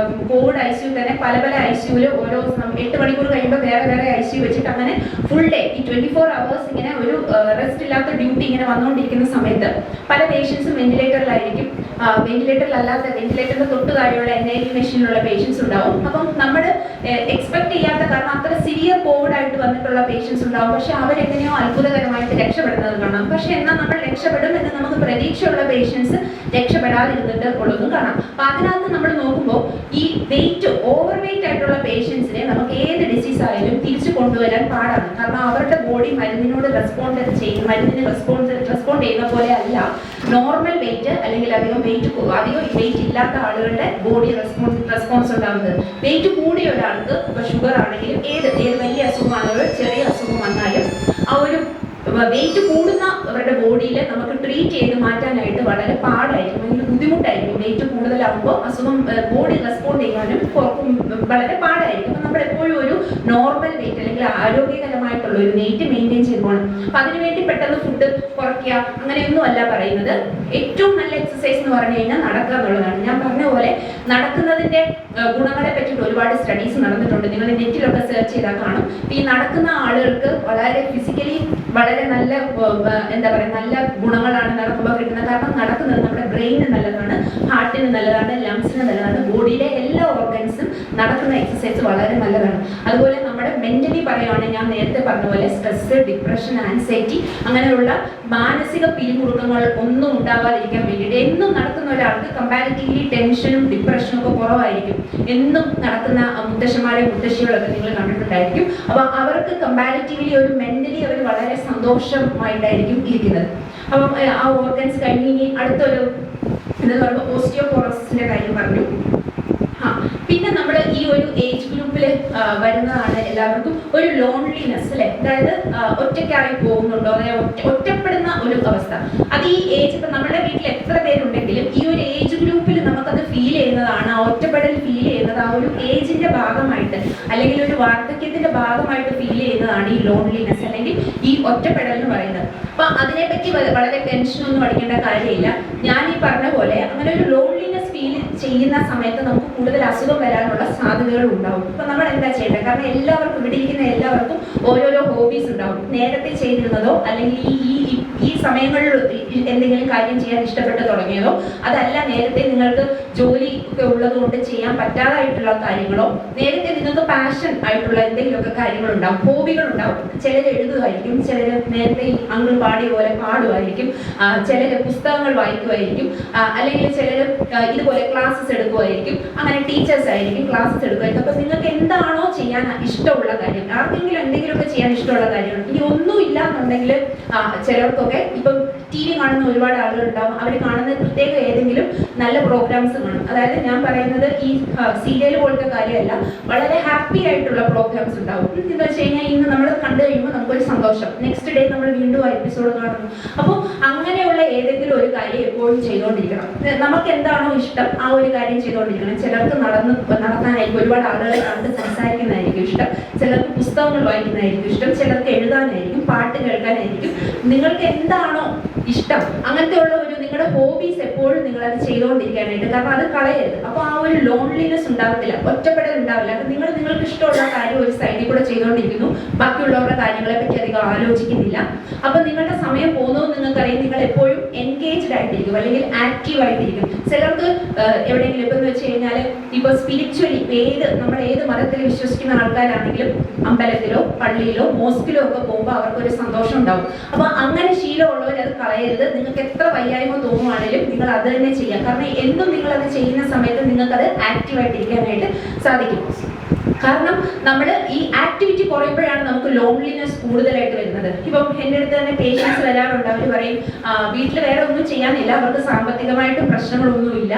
കോവിഡ് ICU തന്നെ പല ICUവിൽ ഓരോ 8 മണിക്കൂർ കഴിയുമ്പോൾ വേറെ ICU വെച്ചിട്ട് അങ്ങനെ ഫുൾ ഡേ ഈ 24 hours ഇങ്ങനെ ഒരു റെസ്റ്റ് ഇല്ലാത്ത ഡ്യൂട്ടി ഇങ്ങനെ വന്നുകൊണ്ടിരിക്കുന്ന സമയത്ത് പല പേഷ്യൻസും വെന്റിലേറ്ററിലായിരിക്കും. വെന്റിലേറ്ററിലല്ലാത്ത വെന്റിലേറ്ററിന്റെ തൊട്ട് താഴെയുള്ള NIV മെഷീനിലുള്ള പേഷ്യൻസ് ഉണ്ടാവും. അപ്പം നമ്മൾ എക്സ്പെക്ട് ചെയ്യാത്ത, കാരണം അത്ര സിവിയർ കോവിഡ് ആയിട്ട് വന്നിട്ടുള്ള പേഷ്യൻസ് ഉണ്ടാവും. പക്ഷെ അവരെങ്ങനെയോ അത്ഭുതകരമായിട്ട് രക്ഷപ്പെടുന്നത് കാണാം. പക്ഷെ എന്നാൽ നമ്മൾ രക്ഷപ്പെടും എന്ന് നമുക്ക് പ്രതീക്ഷയുള്ള പേഷ്യൻസ് രക്ഷപ്പെടാതിരുന്നിട്ട് ഉള്ളതും കാണാം. അപ്പൊ അതിനകത്ത് നമ്മൾ നോക്കുമ്പോൾ ഈ വെയിറ്റ് ഓവർ വെയിറ്റ് ആയിട്ടുള്ള പേഷ്യൻസിനെ നമുക്ക് ഏത് ഡിസീസ് ആയാലും തിരിച്ചു കൊണ്ടുവരാൻ പാടാണ്. കാരണം അവരുടെ ബോഡി മരുന്നിനോട് റെസ്പോണ്ട് ചെയ്യുന്ന പോലെ അല്ല നോർമൽ വെയിറ്റ് അല്ലെങ്കിൽ അധികം വെയിറ്റ് ഇല്ലാത്ത ആളുകളുടെ ബോഡി റെസ്പോൺസ് ഉണ്ടാകുന്നത്. വെയിറ്റ് കൂടിയ ഒരാൾക്ക് ഇപ്പൊ ഷുഗർ ആണെങ്കിലും ഏത് വലിയ അസുഖമാണെങ്കിലും ചെറിയ അസുഖം വന്നാലും ആ ഒരു വെയിറ്റ് കൂടുന്ന അവരുടെ ബോഡിയിൽ നമുക്ക് ട്രീറ്റ് ചെയ്ത് മാറ്റാനായിട്ട് വളരെ പാടായിരിക്കും, അല്ലെങ്കിൽ ബുദ്ധിമുട്ടായിരിക്കും. വെയിറ്റ് കൂടുതലാകുമ്പോൾ അസുഖം ബോഡി റെസ്പോണ്ട് ചെയ്യാനും വളരെ പാടായിരിക്കും. അപ്പം നമ്മൾ എപ്പോഴും ഒരു നോർമൽ വെയിറ്റ് അല്ലെങ്കിൽ ആരോഗ്യകരമായിട്ടുള്ള ഒരു വെയിറ്റ് മെയിൻറ്റെയിൻ ചെയ്ത് പോകണം. അപ്പം അതിനുവേണ്ടി പെട്ടെന്ന് ഫുഡ് കുറയ്ക്കുക അങ്ങനെയൊന്നും അല്ല പറയുന്നത്. ഏറ്റവും നല്ല എക്സസൈസ് എന്ന് പറഞ്ഞു കഴിഞ്ഞാൽ നടക്കുക എന്നുള്ളതാണ്. ഞാൻ പറഞ്ഞ പോലെ നടക്കുന്നതിന്റെ ഗുണങ്ങളെ പറ്റിയിട്ട് ഒരുപാട് സ്റ്റഡീസ് നടന്നിട്ടുണ്ട്. നിങ്ങൾ നെറ്റിലൊക്കെ സെർച്ച് ചെയ്താൽ കാണും. ഈ നടക്കുന്ന ആളുകൾക്ക് വളരെ ഫിസിക്കലി വളരെ നല്ല നല്ല ഗുണങ്ങളാണ് നടക്കുമ്പോൾ കിട്ടുന്നത്. കാരണം നടക്കുന്നത് നമ്മുടെ ബ്രെയിന് നല്ലതാണ്, ഹാർട്ടിന് നല്ലതാണ്, ലങ്സിന് നല്ലതാണ്, ബോഡിയിലെ എല്ലാ ഓർഗൻസും നടക്കുന്ന എക്സസൈസ് വളരെ നല്ലതാണ്. അതുപോലെ നമ്മുടെ മെന്റലി പറയുകയാണെങ്കിൽ ഞാൻ നേരത്തെ പറഞ്ഞ പോലെ സ്ട്രെസ്, ഡിപ്രഷൻ, ആൻസൈറ്റി അങ്ങനെയുള്ള മാനസിക പിരിമുറുക്കങ്ങൾ ഒന്നും ഉണ്ടാവാതിരിക്കാൻ വേണ്ടിയിട്ട് എന്നും നടക്കുന്ന ഒരാൾക്ക് കമ്പാരിറ്റീവ്ലി ടെൻഷനും ഡിപ്രഷനും ഒക്കെ കുറവായിരിക്കും. എന്നും നടക്കുന്ന മുത്തശ്ശികളൊക്കെ നിങ്ങൾ കണ്ടിട്ടുണ്ടായിരിക്കും. അപ്പൊ അവർക്ക് കമ്പാരിറ്റീവ്ലി ഒരു മെന്റലി അവർ വളരെ സന്തോഷമായിട്ടായിരിക്കും ഇരിക്കുന്നത്. അപ്പം ആ ഓർഗൻസ് കഴിഞ്ഞ് ഇനി അടുത്തൊരു എന്താ പറയുക ഓസ്റ്റിയോപോറോസിന്റെ കാര്യം പറഞ്ഞു. പിന്നെ നമ്മൾ ഈ ഒരു ഏജ് ഗ്രൂപ്പിൽ വരുന്നതാണ് എല്ലാവർക്കും ഒരു ലോൺലിനെസ് അല്ലെ, അതായത് ഒറ്റയ്ക്കായി പോകുന്നുണ്ടോ, അതായത് ഒറ്റപ്പെടുന്ന ഒരു അവസ്ഥ. അത് ഈ ഏജ് ഇപ്പൊ നമ്മുടെ വീട്ടിൽ എത്ര പേരുണ്ടെങ്കിലും ഈ ഒരു ഏജ് ഗ്രൂപ്പിൽ നമുക്കത് ഫീൽ ചെയ്യുന്നതാണ്. ആ ഒറ്റപ്പെടൽ ഫീൽ ചെയ്യുന്നത് ആ ഒരു ഏജിന്റെ ഭാഗമായിട്ട് അല്ലെങ്കിൽ ഒരു വാർദ്ധക്യത്തിന്റെ ഭാഗമായിട്ട് ഫീൽ ചെയ്യുന്നതാണ് ഈ ലോൺലിനെസ് അല്ലെങ്കിൽ ഈ ഒറ്റപ്പെടൽ എന്ന് പറയുന്നത്. അപ്പൊ അതിനെപ്പറ്റി വളരെ ടെൻഷനൊന്നും അടിക്കേണ്ട കാര്യമില്ല. ഞാൻ ഈ പറഞ്ഞ പോലെ അങ്ങനെ ഒരു ലോൺലിനെസ് ഫീൽ ചെയ്യുന്ന സമയത്ത് നമുക്ക് കൂടുതൽ അസുഖം വരാനുള്ള സാധ്യതകൾ ഉണ്ടാവും. അപ്പൊ നമ്മൾ എന്താ ചെയ്യേണ്ടത്? കാരണം എല്ലാവർക്കും ഇവിടെ ഇരിക്കുന്ന എല്ലാവർക്കും ഓരോരോ ഹോബീസ് ഉണ്ടാവും. നേരത്തെ ചെയ്തിരുന്നതോ അല്ലെങ്കിൽ ഈ സമയങ്ങളിൽ എന്തെങ്കിലും കാര്യം ചെയ്യാൻ ഇഷ്ടപ്പെട്ട് തുടങ്ങിയതോ അതല്ല നേരത്തെ നിങ്ങൾക്ക് ജോലി ഒക്കെ ഉള്ളത് കൊണ്ട് ചെയ്യാൻ പറ്റാതായിട്ടുള്ള കാര്യങ്ങളോ നേരത്തെ നിങ്ങൾക്ക് പാഷൻ ആയിട്ടുള്ള എന്തെങ്കിലുമൊക്കെ കാര്യങ്ങളുണ്ടാവും, ഹോബികളുണ്ടാവും. ചിലർ എഴുതുമായിരിക്കും, ചിലർ നേരത്തെ അങ്കിൾ പാടിയ പോലെ പാടുമായിരിക്കും, ചിലർ പുസ്തകങ്ങൾ വായിക്കുമായിരിക്കും, അല്ലെങ്കിൽ ചിലർ ഇതുപോലെ ക്ലാസ്സസ് എടുക്കുമായിരിക്കും. അങ്ങനെ ടീച്ചേഴ്സ് ആയിരിക്കും, ക്ലാസ്സസ് എടുക്കുമായിരിക്കും. അപ്പൊ നിങ്ങൾക്ക് എന്താണോ ചെയ്യാൻ ഇഷ്ടമുള്ള കാര്യം, ആർക്കെങ്കിലും എന്തെങ്കിലുമൊക്കെ ചെയ്യാൻ ഇഷ്ടമുള്ള കാര്യമാണ്. ഇനി ഒന്നും ഇല്ല എന്നുണ്ടെങ്കിൽ ചിലർക്കൊക്കെ ഇപ്പം TV കാണുന്ന ഒരുപാട് ആളുകൾ ഉണ്ടാവും. അവർ കാണുന്ന പ്രത്യേക ഏതെങ്കിലും നല്ല പ്രോഗ്രാംസ് കാണും. അതായത് ഞാൻ പറയുന്നത് ഈ സീരിയൽ പോലത്തെ കാര്യമല്ല, വളരെ ഹാപ്പി ആയിട്ടുള്ള പ്രോഗ്രാംസ് ഉണ്ടാവും. എന്താ വെച്ച് കഴിഞ്ഞാൽ ഇന്ന് നമ്മൾ കണ്ടു കഴിയുമ്പോൾ നമുക്കൊരു സന്തോഷം, നെക്സ്റ്റ് ഡേ നമ്മൾ വീണ്ടും ആ എപ്പിസോഡ് കാണുന്നു. അപ്പോൾ അങ്ങനെയുള്ള ഏതെങ്കിലും ഒരു കാര്യം എപ്പോഴും ചെയ്തുകൊണ്ടിരിക്കണം. നമുക്ക് എന്താണോ ഇഷ്ടം ഇഷ്ടം ആ ഒരു കാര്യം ചെയ്തുകൊണ്ടിരിക്കണം. ചിലർക്ക് നടത്താനായിരിക്കും, ഒരുപാട് ആളുകളെ കണ്ട് സംസാരിക്കുന്നതായിരിക്കും ഇഷ്ടം, ചിലർക്ക് പുസ്തകങ്ങൾ വായിക്കുന്നതായിരിക്കും ഇഷ്ടം, ചിലർക്ക് എഴുതാനായിരിക്കും, പാട്ട് കേൾക്കാനായിരിക്കും. നിങ്ങൾക്ക് എന്താണോ ഇഷ്ടം അങ്ങനത്തെ ഉള്ള ഒരു നിങ്ങളുടെ ഹോബീസ് എപ്പോഴും നിങ്ങൾ അത് ചെയ്തുകൊണ്ടിരിക്കാനായിട്ട്, കാരണം അത് കളയരുത്. അപ്പോൾ ആ ഒരു ലോൺലിനെസ് ഉണ്ടാകത്തില്ല, ഒറ്റപ്പെടൽ ഉണ്ടാവില്ല. നിങ്ങൾക്ക് ഇഷ്ടമുള്ള കാര്യം ഒരു സൈഡിൽ കൂടെ ചെയ്തുകൊണ്ടിരിക്കുന്നു, ബാക്കിയുള്ളവരുടെ കാര്യങ്ങളെ പറ്റി അധികം ആലോചിക്കുന്നില്ല. അപ്പൊ നിങ്ങളുടെ സമയം പോകുന്നത് നിങ്ങൾക്കറിയാം. നിങ്ങൾ എപ്പോഴും എൻഗേജ്ഡ് ആയിട്ടിരിക്കും, അല്ലെങ്കിൽ ആക്റ്റീവ് ആയിട്ടിരിക്കും. ചിലർക്ക് എവിടെയെങ്കിലും ഇപ്പം എന്ന് വെച്ച് കഴിഞ്ഞാൽ ഇപ്പൊ സ്പിരിച്വലി നമ്മൾ ഏത് മതത്തിൽ വിശ്വസിക്കുന്ന ആൾക്കാരാണെങ്കിലും അമ്പലത്തിലോ പള്ളിയിലോ മോസ്കിലോ ഒക്കെ പോകുമ്പോൾ അവർക്കൊരു സന്തോഷം ഉണ്ടാവും. അപ്പൊ അങ്ങനെ ശീലമുള്ളവർ അത് കളയരുത്. നിങ്ങൾക്ക് എത്ര വയ്യായ്മ തോന്നുവാണെങ്കിലും നിങ്ങൾ അത് തന്നെ ചെയ്യാം. കാരണം എന്നും നിങ്ങൾ അത് ചെയ്യുന്ന സമയത്ത് നിങ്ങൾക്കത് ആക്റ്റീവായിട്ടിരിക്കാനായിട്ട് സാധിക്കും. കാരണം നമ്മൾ ഈ ആക്ടിവിറ്റി കുറയുമ്പോഴാണ് നമുക്ക് ലോൺലിനെസ് കൂടുതലായിട്ട് വരുന്നത്. ഇപ്പം എൻ്റെ അടുത്ത് തന്നെ പേഷ്യൻസ് വരാറുണ്ട്. അവർ പറയും വീട്ടിൽ വേറെ ഒന്നും ചെയ്യാനില്ല, അവർക്ക് സാമ്പത്തികമായിട്ട് പ്രശ്നങ്ങളൊന്നുമില്ല,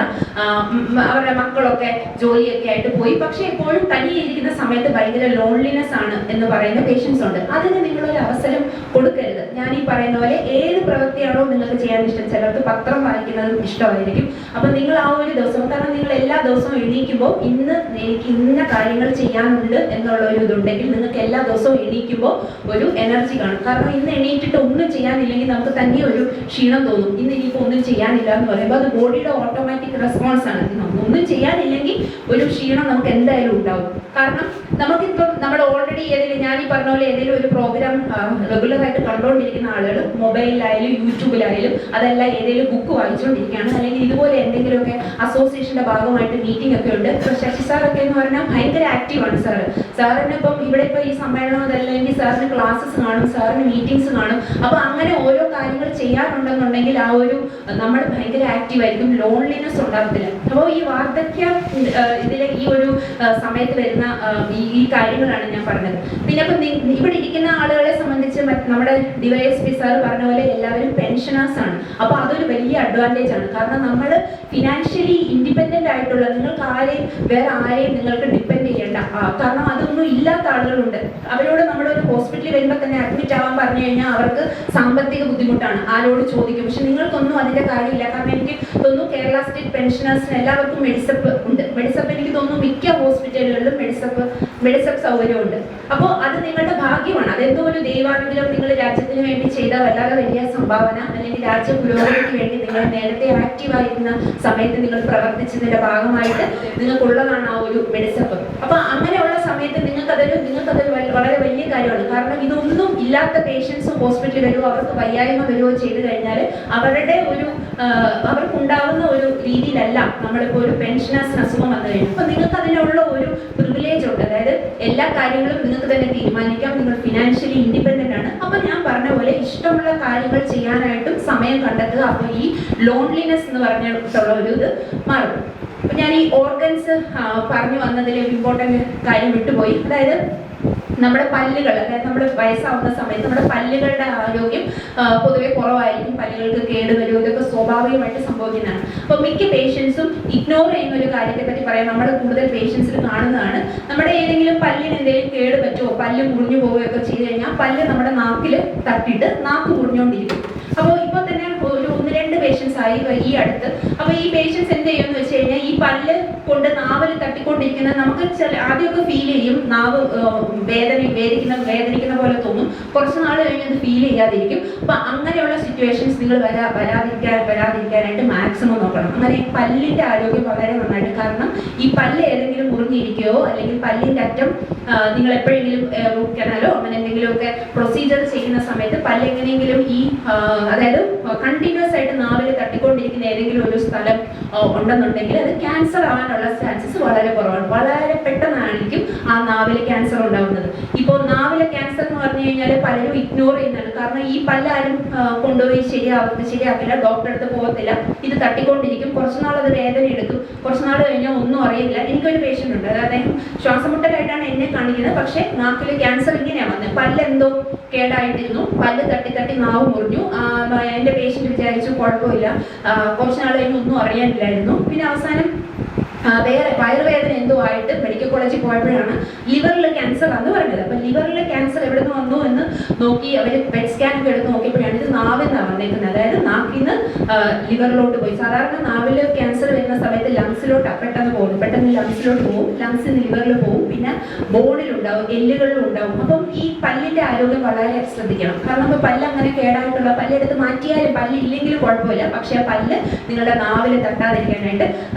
അവരുടെ മക്കളൊക്കെ ജോലിയൊക്കെ ആയിട്ട് പോയി, പക്ഷെ എപ്പോഴും തനിയിരിക്കുന്ന സമയത്ത് ഭയങ്കര ലോൺലിനെസ് ആണ് എന്ന് പറയുന്ന പേഷ്യൻസ് ഉണ്ട്. അതിന് നിങ്ങളൊരു അവസരം കൊടുക്കരുത്. ഞാൻ ഈ പറയുന്ന പോലെ ഏത് പ്രവൃത്തിയാണോ നിങ്ങൾക്ക് ചെയ്യാൻ ഇഷ്ടം, ചിലർക്ക് പത്രം വായിക്കുന്നതും ഇഷ്ടമായിരിക്കും. അപ്പൊ നിങ്ങൾ ആ ഒരു ദിവസം, കാരണം നിങ്ങൾ എല്ലാ ദിവസവും എണീക്കുമ്പോൾ ഇന്ന് എനിക്ക് ഇന്ന കാര്യങ്ങൾ ചെയ്യാനുണ്ട് എന്നുള്ള ഒരു ഇതുണ്ടെങ്കിൽ നിങ്ങൾക്ക് എല്ലാ ദിവസവും എണീക്കുമ്പോൾ ഒരു എനർജി കാണും. കാരണം ഇന്ന് എണീറ്റിട്ട് ഒന്നും ചെയ്യാനില്ലെങ്കിൽ നമുക്ക് തന്നെ ഒരു ക്ഷീണം തോന്നും. ഇന്ന് ഇനിയിപ്പോൾ ഒന്നും ചെയ്യാനില്ല എന്ന് പറയുമ്പോൾ അത് ബോഡിയുടെ ഓട്ടോമാറ്റിക് റെസ്പോൺസ് ആണ്. ഒന്നും ചെയ്യാനില്ലെങ്കിൽ ഒരു ക്ഷീണം നമുക്ക് എന്തായാലും ഉണ്ടാവും. കാരണം നമുക്കിപ്പം നമ്മൾ ഓൾറെഡി ഞാൻ ഈ പറഞ്ഞ പോലെ ഏതെങ്കിലും ഒരു പ്രോഗ്രാം റെഗുലർ ആയിട്ട് കണ്ടുകൊണ്ടിരിക്കുന്ന ആളുകൾ മൊബൈലിലായാലും യൂട്യൂബിലായാലും അതല്ല ഏതെങ്കിലും ബുക്ക് വായിച്ചുകൊണ്ടിരിക്കുകയാണ്, അല്ലെങ്കിൽ ഇതുപോലെ എന്തെങ്കിലുമൊക്കെ അസോസിയേഷന്റെ ഭാഗമായിട്ട് മീറ്റിംഗ് ഒക്കെ ഉണ്ട്. ഇപ്പൊ ശശി സാറൊക്കെ എന്ന് പറഞ്ഞാൽ ഭയങ്കര ആക്റ്റീവാണ് സാറിന് ഇപ്പം ഇവിടെ ഇപ്പൊ ഈ സമ്മേളനം അതല്ലെങ്കിൽ സാറിന് ക്ലാസ്സസ് കാണും, സാറിന് മീറ്റിംഗ്സ് കാണും. അപ്പൊ അങ്ങനെ ഓരോ കാര്യങ്ങൾ ചെയ്യാറുണ്ടെന്നുണ്ടെങ്കിൽ ആ ഒരു നമ്മൾ ഭയങ്കര ആക്റ്റീവ് ആയിരിക്കും, ലോൺലിനെസ് ഉണ്ടാകത്തില്ല. അപ്പോൾ ഈ വാർദ്ധക്യ ഇതിലെ ഈ ഒരു സമയത്ത് വരുന്ന ഈ കാര്യങ്ങളാണ് ഞാൻ പറഞ്ഞത്. പിന്നെ ഇപ്പൊ ഇവിടെ ഇരിക്കുന്ന ആളുകളെ സംബന്ധിച്ച് നമ്മുടെ DYSP സാർ പറഞ്ഞ പോലെ എല്ലാവരും പെൻഷനേഴ്സ് ആണ്. അപ്പൊ അതൊരു വലിയ അഡ്വാൻറ്റേജ് ആണ്. കാരണം നമ്മൾ ഫിനാൻഷ്യലി ഇൻഡിപെൻഡന്റ് ആയിട്ടുള്ള, നിങ്ങൾക്ക് വേറെ ആരെയും നിങ്ങൾക്ക് ഡിപ്പെൻഡ് ചെയ്യേണ്ട, കാരണം അതൊന്നും ഇല്ലാത്ത ആളുകളുണ്ട്. അവരോട് നമ്മളൊരു ഹോസ്പിറ്റലിൽ വരുമ്പോൾ തന്നെ അഡ്മിറ്റ് ആവാൻ പറഞ്ഞു കഴിഞ്ഞാൽ അവർക്ക് സാമ്പത്തിക ബുദ്ധിമുട്ടാണ്, ആരോട് ചോദിക്കും. പക്ഷെ നിങ്ങൾക്കൊന്നും അതിന്റെ കാര്യമില്ല. കാരണം എനിക്ക് തോന്നുന്നു കേരള സ്റ്റേറ്റ് പെൻഷനേഴ്സിന് എല്ലാവർക്കും മെഡിസപ്പ് ഉണ്ട്. മെഡിസപ്പ് എനിക്ക് തോന്നുന്നു മിക്ക ഹോസ്പിറ്റലുകളിലും മെഡിസപ്പ് സൗകര്യമുണ്ട്. അപ്പോൾ അത് നിങ്ങളുടെ ഭാഗ്യമാണ്. അതെന്തോ ഒരു ദൈവാനുഗ്രഹം, നിങ്ങൾ രാജ്യത്തിന് വേണ്ടി ചെയ്ത വല്ലാതെ വലിയ സംഭാവന, അല്ലെങ്കിൽ രാജ്യ പുരോഗതിക്ക് വേണ്ടി നിങ്ങൾ നേരത്തെ ആക്റ്റീവായിരുന്ന സമയത്ത് നിങ്ങൾ പ്രവർത്തിച്ചതിന്റെ ഭാഗമായിട്ട് നിങ്ങൾക്കുള്ളതാണ് ആ ഒരു മെഡിസപ്പ്. അപ്പൊ അങ്ങനെയുള്ള സമയത്ത് നിങ്ങൾക്കതൊരു വളരെ വലിയ കാര്യമാണ്. കാരണം ഇതൊന്നും ഇല്ലാത്ത പേഷ്യൻസ് ഹോസ്പിറ്റലിൽ വരുമോ, അവർക്ക് വയ്യായ്മ വരുമോ ചെയ്തു കഴിഞ്ഞാൽ അവർക്കുണ്ടാവുന്ന ഒരു രീതിയിലല്ല നമ്മളിപ്പോൾ ഒരു പെൻഷനേഴ്സിന് അസുഖം വന്നു കഴിഞ്ഞു. അപ്പൊ നിങ്ങൾക്ക് അതിനുള്ള ഒരു പ്രിവിലേജ് ഉണ്ട്. അതായത് എല്ലാ കാര്യങ്ങളും നിങ്ങൾക്ക് തന്നെ തീരുമാനിക്കാം, നിങ്ങൾ ഫിനാൻഷ്യലി ഇൻഡിപെൻഡന്റ് ആണ്. അപ്പൊ ഞാൻ പറഞ്ഞ പോലെ ഇഷ്ടമുള്ള കാര്യങ്ങൾ ചെയ്യാനായിട്ടും സമയം കണ്ടെത്തുക. അപ്പൊ ഈ ലോൺലിനെസ് എന്ന് പറഞ്ഞിട്ടുള്ള ഒരു ഇത് മാറും. അപ്പൊ ഞാൻ ഈ ഓർഗൻസ് പറഞ്ഞു വന്നതിൽ ഇമ്പോർട്ടന്റ് കാര്യം വിട്ടുപോയി. അതായത് നമ്മുടെ പല്ലുകൾ, അതായത് നമ്മുടെ വയസ്സാവുന്ന സമയത്ത് നമ്മുടെ പല്ലുകളുടെ ആരോഗ്യം പൊതുവെ കുറവായിരിക്കും, പല്ലുകൾക്ക് കേടുവരും, ഇതൊക്കെ സ്വാഭാവികമായിട്ട് സംഭവിക്കുന്നതാണ്. അപ്പോൾ മിക്ക പേഷ്യൻസും ഇഗ്നോർ ചെയ്യുന്ന ഒരു കാര്യത്തെ പറ്റി പറയാം. നമ്മൾ കൂടുതൽ പേഷ്യൻസിൽ കാണുന്നതാണ്, നമ്മുടെ ഏതെങ്കിലും പല്ലിന് എന്തെങ്കിലും കേട് പറ്റുമോ, പല്ല് മുറിഞ്ഞു പോവുകയൊക്കെ ചെയ്ത് കഴിഞ്ഞാൽ പല്ല് നമ്മുടെ നാക്കിൽ തട്ടിയിട്ട് നാക്ക് മുറിഞ്ഞുകൊണ്ടിരിക്കും. അപ്പോൾ ഇപ്പോൾ തന്നെ ഒരു 1-2 പേഷ്യൻസ് ആയി ഈ അടുത്ത്. അപ്പോൾ ഈ പേഷ്യൻസ് എന്ത് ചെയ്യുമെന്ന് വെച്ച് കഴിഞ്ഞാൽ ഈ പല്ല് കൊണ്ട് നാവിൽ തട്ടിക്കൊണ്ടിരിക്കുന്നത് നമുക്ക് ആദ്യമൊക്കെ ഫീൽ ചെയ്യും, നാവ് വേദനിക്കുന്ന പോലെ തോന്നും. കുറച്ച് നാൾ കഴിഞ്ഞ് അത് ഫീൽ ചെയ്യാതിരിക്കും. അപ്പൊ അങ്ങനെയുള്ള സിറ്റുവേഷൻസ് നിങ്ങൾ വരാതിരിക്കാനായിട്ട് മാക്സിമം നോക്കണം. അങ്ങനെ പല്ലിന്റെ ആരോഗ്യം വളരെ നന്നായിട്ട്, കാരണം ഈ പല്ല് ഏതെങ്കിലും മുറിഞ്ഞിരിക്കുകയോ അല്ലെങ്കിൽ പല്ലിന്റെ അറ്റം നിങ്ങൾ എപ്പോഴെങ്കിലും റൂട്ട് കനാലോ അങ്ങനെ എന്തെങ്കിലുമൊക്കെ പ്രൊസീജിയർ ചെയ്യുന്ന സമയത്ത് പല്ല് എങ്ങനെയെങ്കിലും അതായത് കണ്ടിന്യൂസ് ആയിട്ട് നാവിൽ തട്ടിക്കൊണ്ടിരിക്കുന്ന ഏതെങ്കിലും ഒരു സ്ഥലം ഉണ്ടെന്നുണ്ടെങ്കിൽ അത് ക്യാൻസർ ആവാനുള്ള ചാൻസസ് വളരെ കുറവാണ്. വളരെ പെട്ടെന്നായിരിക്കും ആ നാവിലെ ക്യാൻസർ ഉണ്ടാവുന്നത്. ഇപ്പോൾ നാവിലെ ക്യാൻസർ എന്ന് പറഞ്ഞു കഴിഞ്ഞാൽ പലരും ഇഗ്നോർ ചെയ്യുന്നുണ്ട്. കാരണം ഈ പല്ലാരും കൊണ്ടുപോയി ശരിയാക്കില്ല, ഡോക്ടറെ അടുത്ത് പോകത്തില്ല, ഇത് തട്ടിക്കൊണ്ടിരിക്കും, കുറച്ചുനാൾ അത് വേദന എടുക്കും, കുറച്ചുനാൾ കഴിഞ്ഞാൽ ഒന്നും അറിയില്ല. എനിക്കൊരു പേഷ്യൻ്റ് ഉണ്ട്, അതായത് അദ്ദേഹം ശ്വാസമുട്ടലായിട്ടാണ് എന്നെ കാണിക്കുന്നത്, പക്ഷെ നാക്കിലെ ക്യാൻസർ ഇങ്ങനെയാണ് വന്നത്. പല്ലെന്തോ കേടായിട്ടിരുന്നു, പല്ല് തട്ടി നാവ് മുറിഞ്ഞു. എൻ്റെ പേഷ്യൻ്റ് വിചാരിച്ചു കുഴപ്പമില്ല, കുറച്ചുനാൾ കഴിഞ്ഞ് ഒന്നും അറിയാനില്ലായിരുന്നു. പിന്നെ അവസാനം വേറെ വയറുവേദന എന്തോ ആയിട്ട് മെഡിക്കൽ കോളേജിൽ പോയപ്പോഴാണ് ലിവറിൽ ക്യാൻസർ ആണെന്ന് പറഞ്ഞത്. അപ്പൊ ലിവറിലെ ക്യാൻസർ എവിടെ നിന്ന് വന്നു എന്ന് നോക്കി അവർ പെറ്റ് സ്കാൻ ഒക്കെ എടുത്ത് നോക്കിയപ്പോഴാണ് ഇത് നാവെന്നാണ് വന്നത്. വന്നേക്കുന്നത്. അതായത് നാക്കിൽ നിന്ന് ലിവറിലോട്ട് പോയി. സാധാരണ നാവിൽ ക്യാൻസർ വരുന്ന സമയത്ത് ലങ്സിലോട്ട് പെട്ടെന്ന് പോകും, പെട്ടെന്ന് ലങ്സിലോട്ട് പോകും, ലങ്സിൽ നിന്ന് ലിവറിൽ പോകും, പിന്നെ ബോണിലുണ്ടാവും, എല്ലുകളിലും ഉണ്ടാവും. അപ്പം ഈ പല്ലിന്റെ ആരോഗ്യം വളരെ ശ്രദ്ധിക്കണം. കാരണം ഇപ്പോൾ പല്ല് അങ്ങനെ കേടായിട്ടുള്ള പല്ലെടുത്ത് മാറ്റിയാലും പല്ലില്ലെങ്കിലും കുഴപ്പമില്ല, പക്ഷെ ആ പല്ല് നിങ്ങളുടെ നാവിൽ തട്ടാതിരിക്കാനായിട്ട്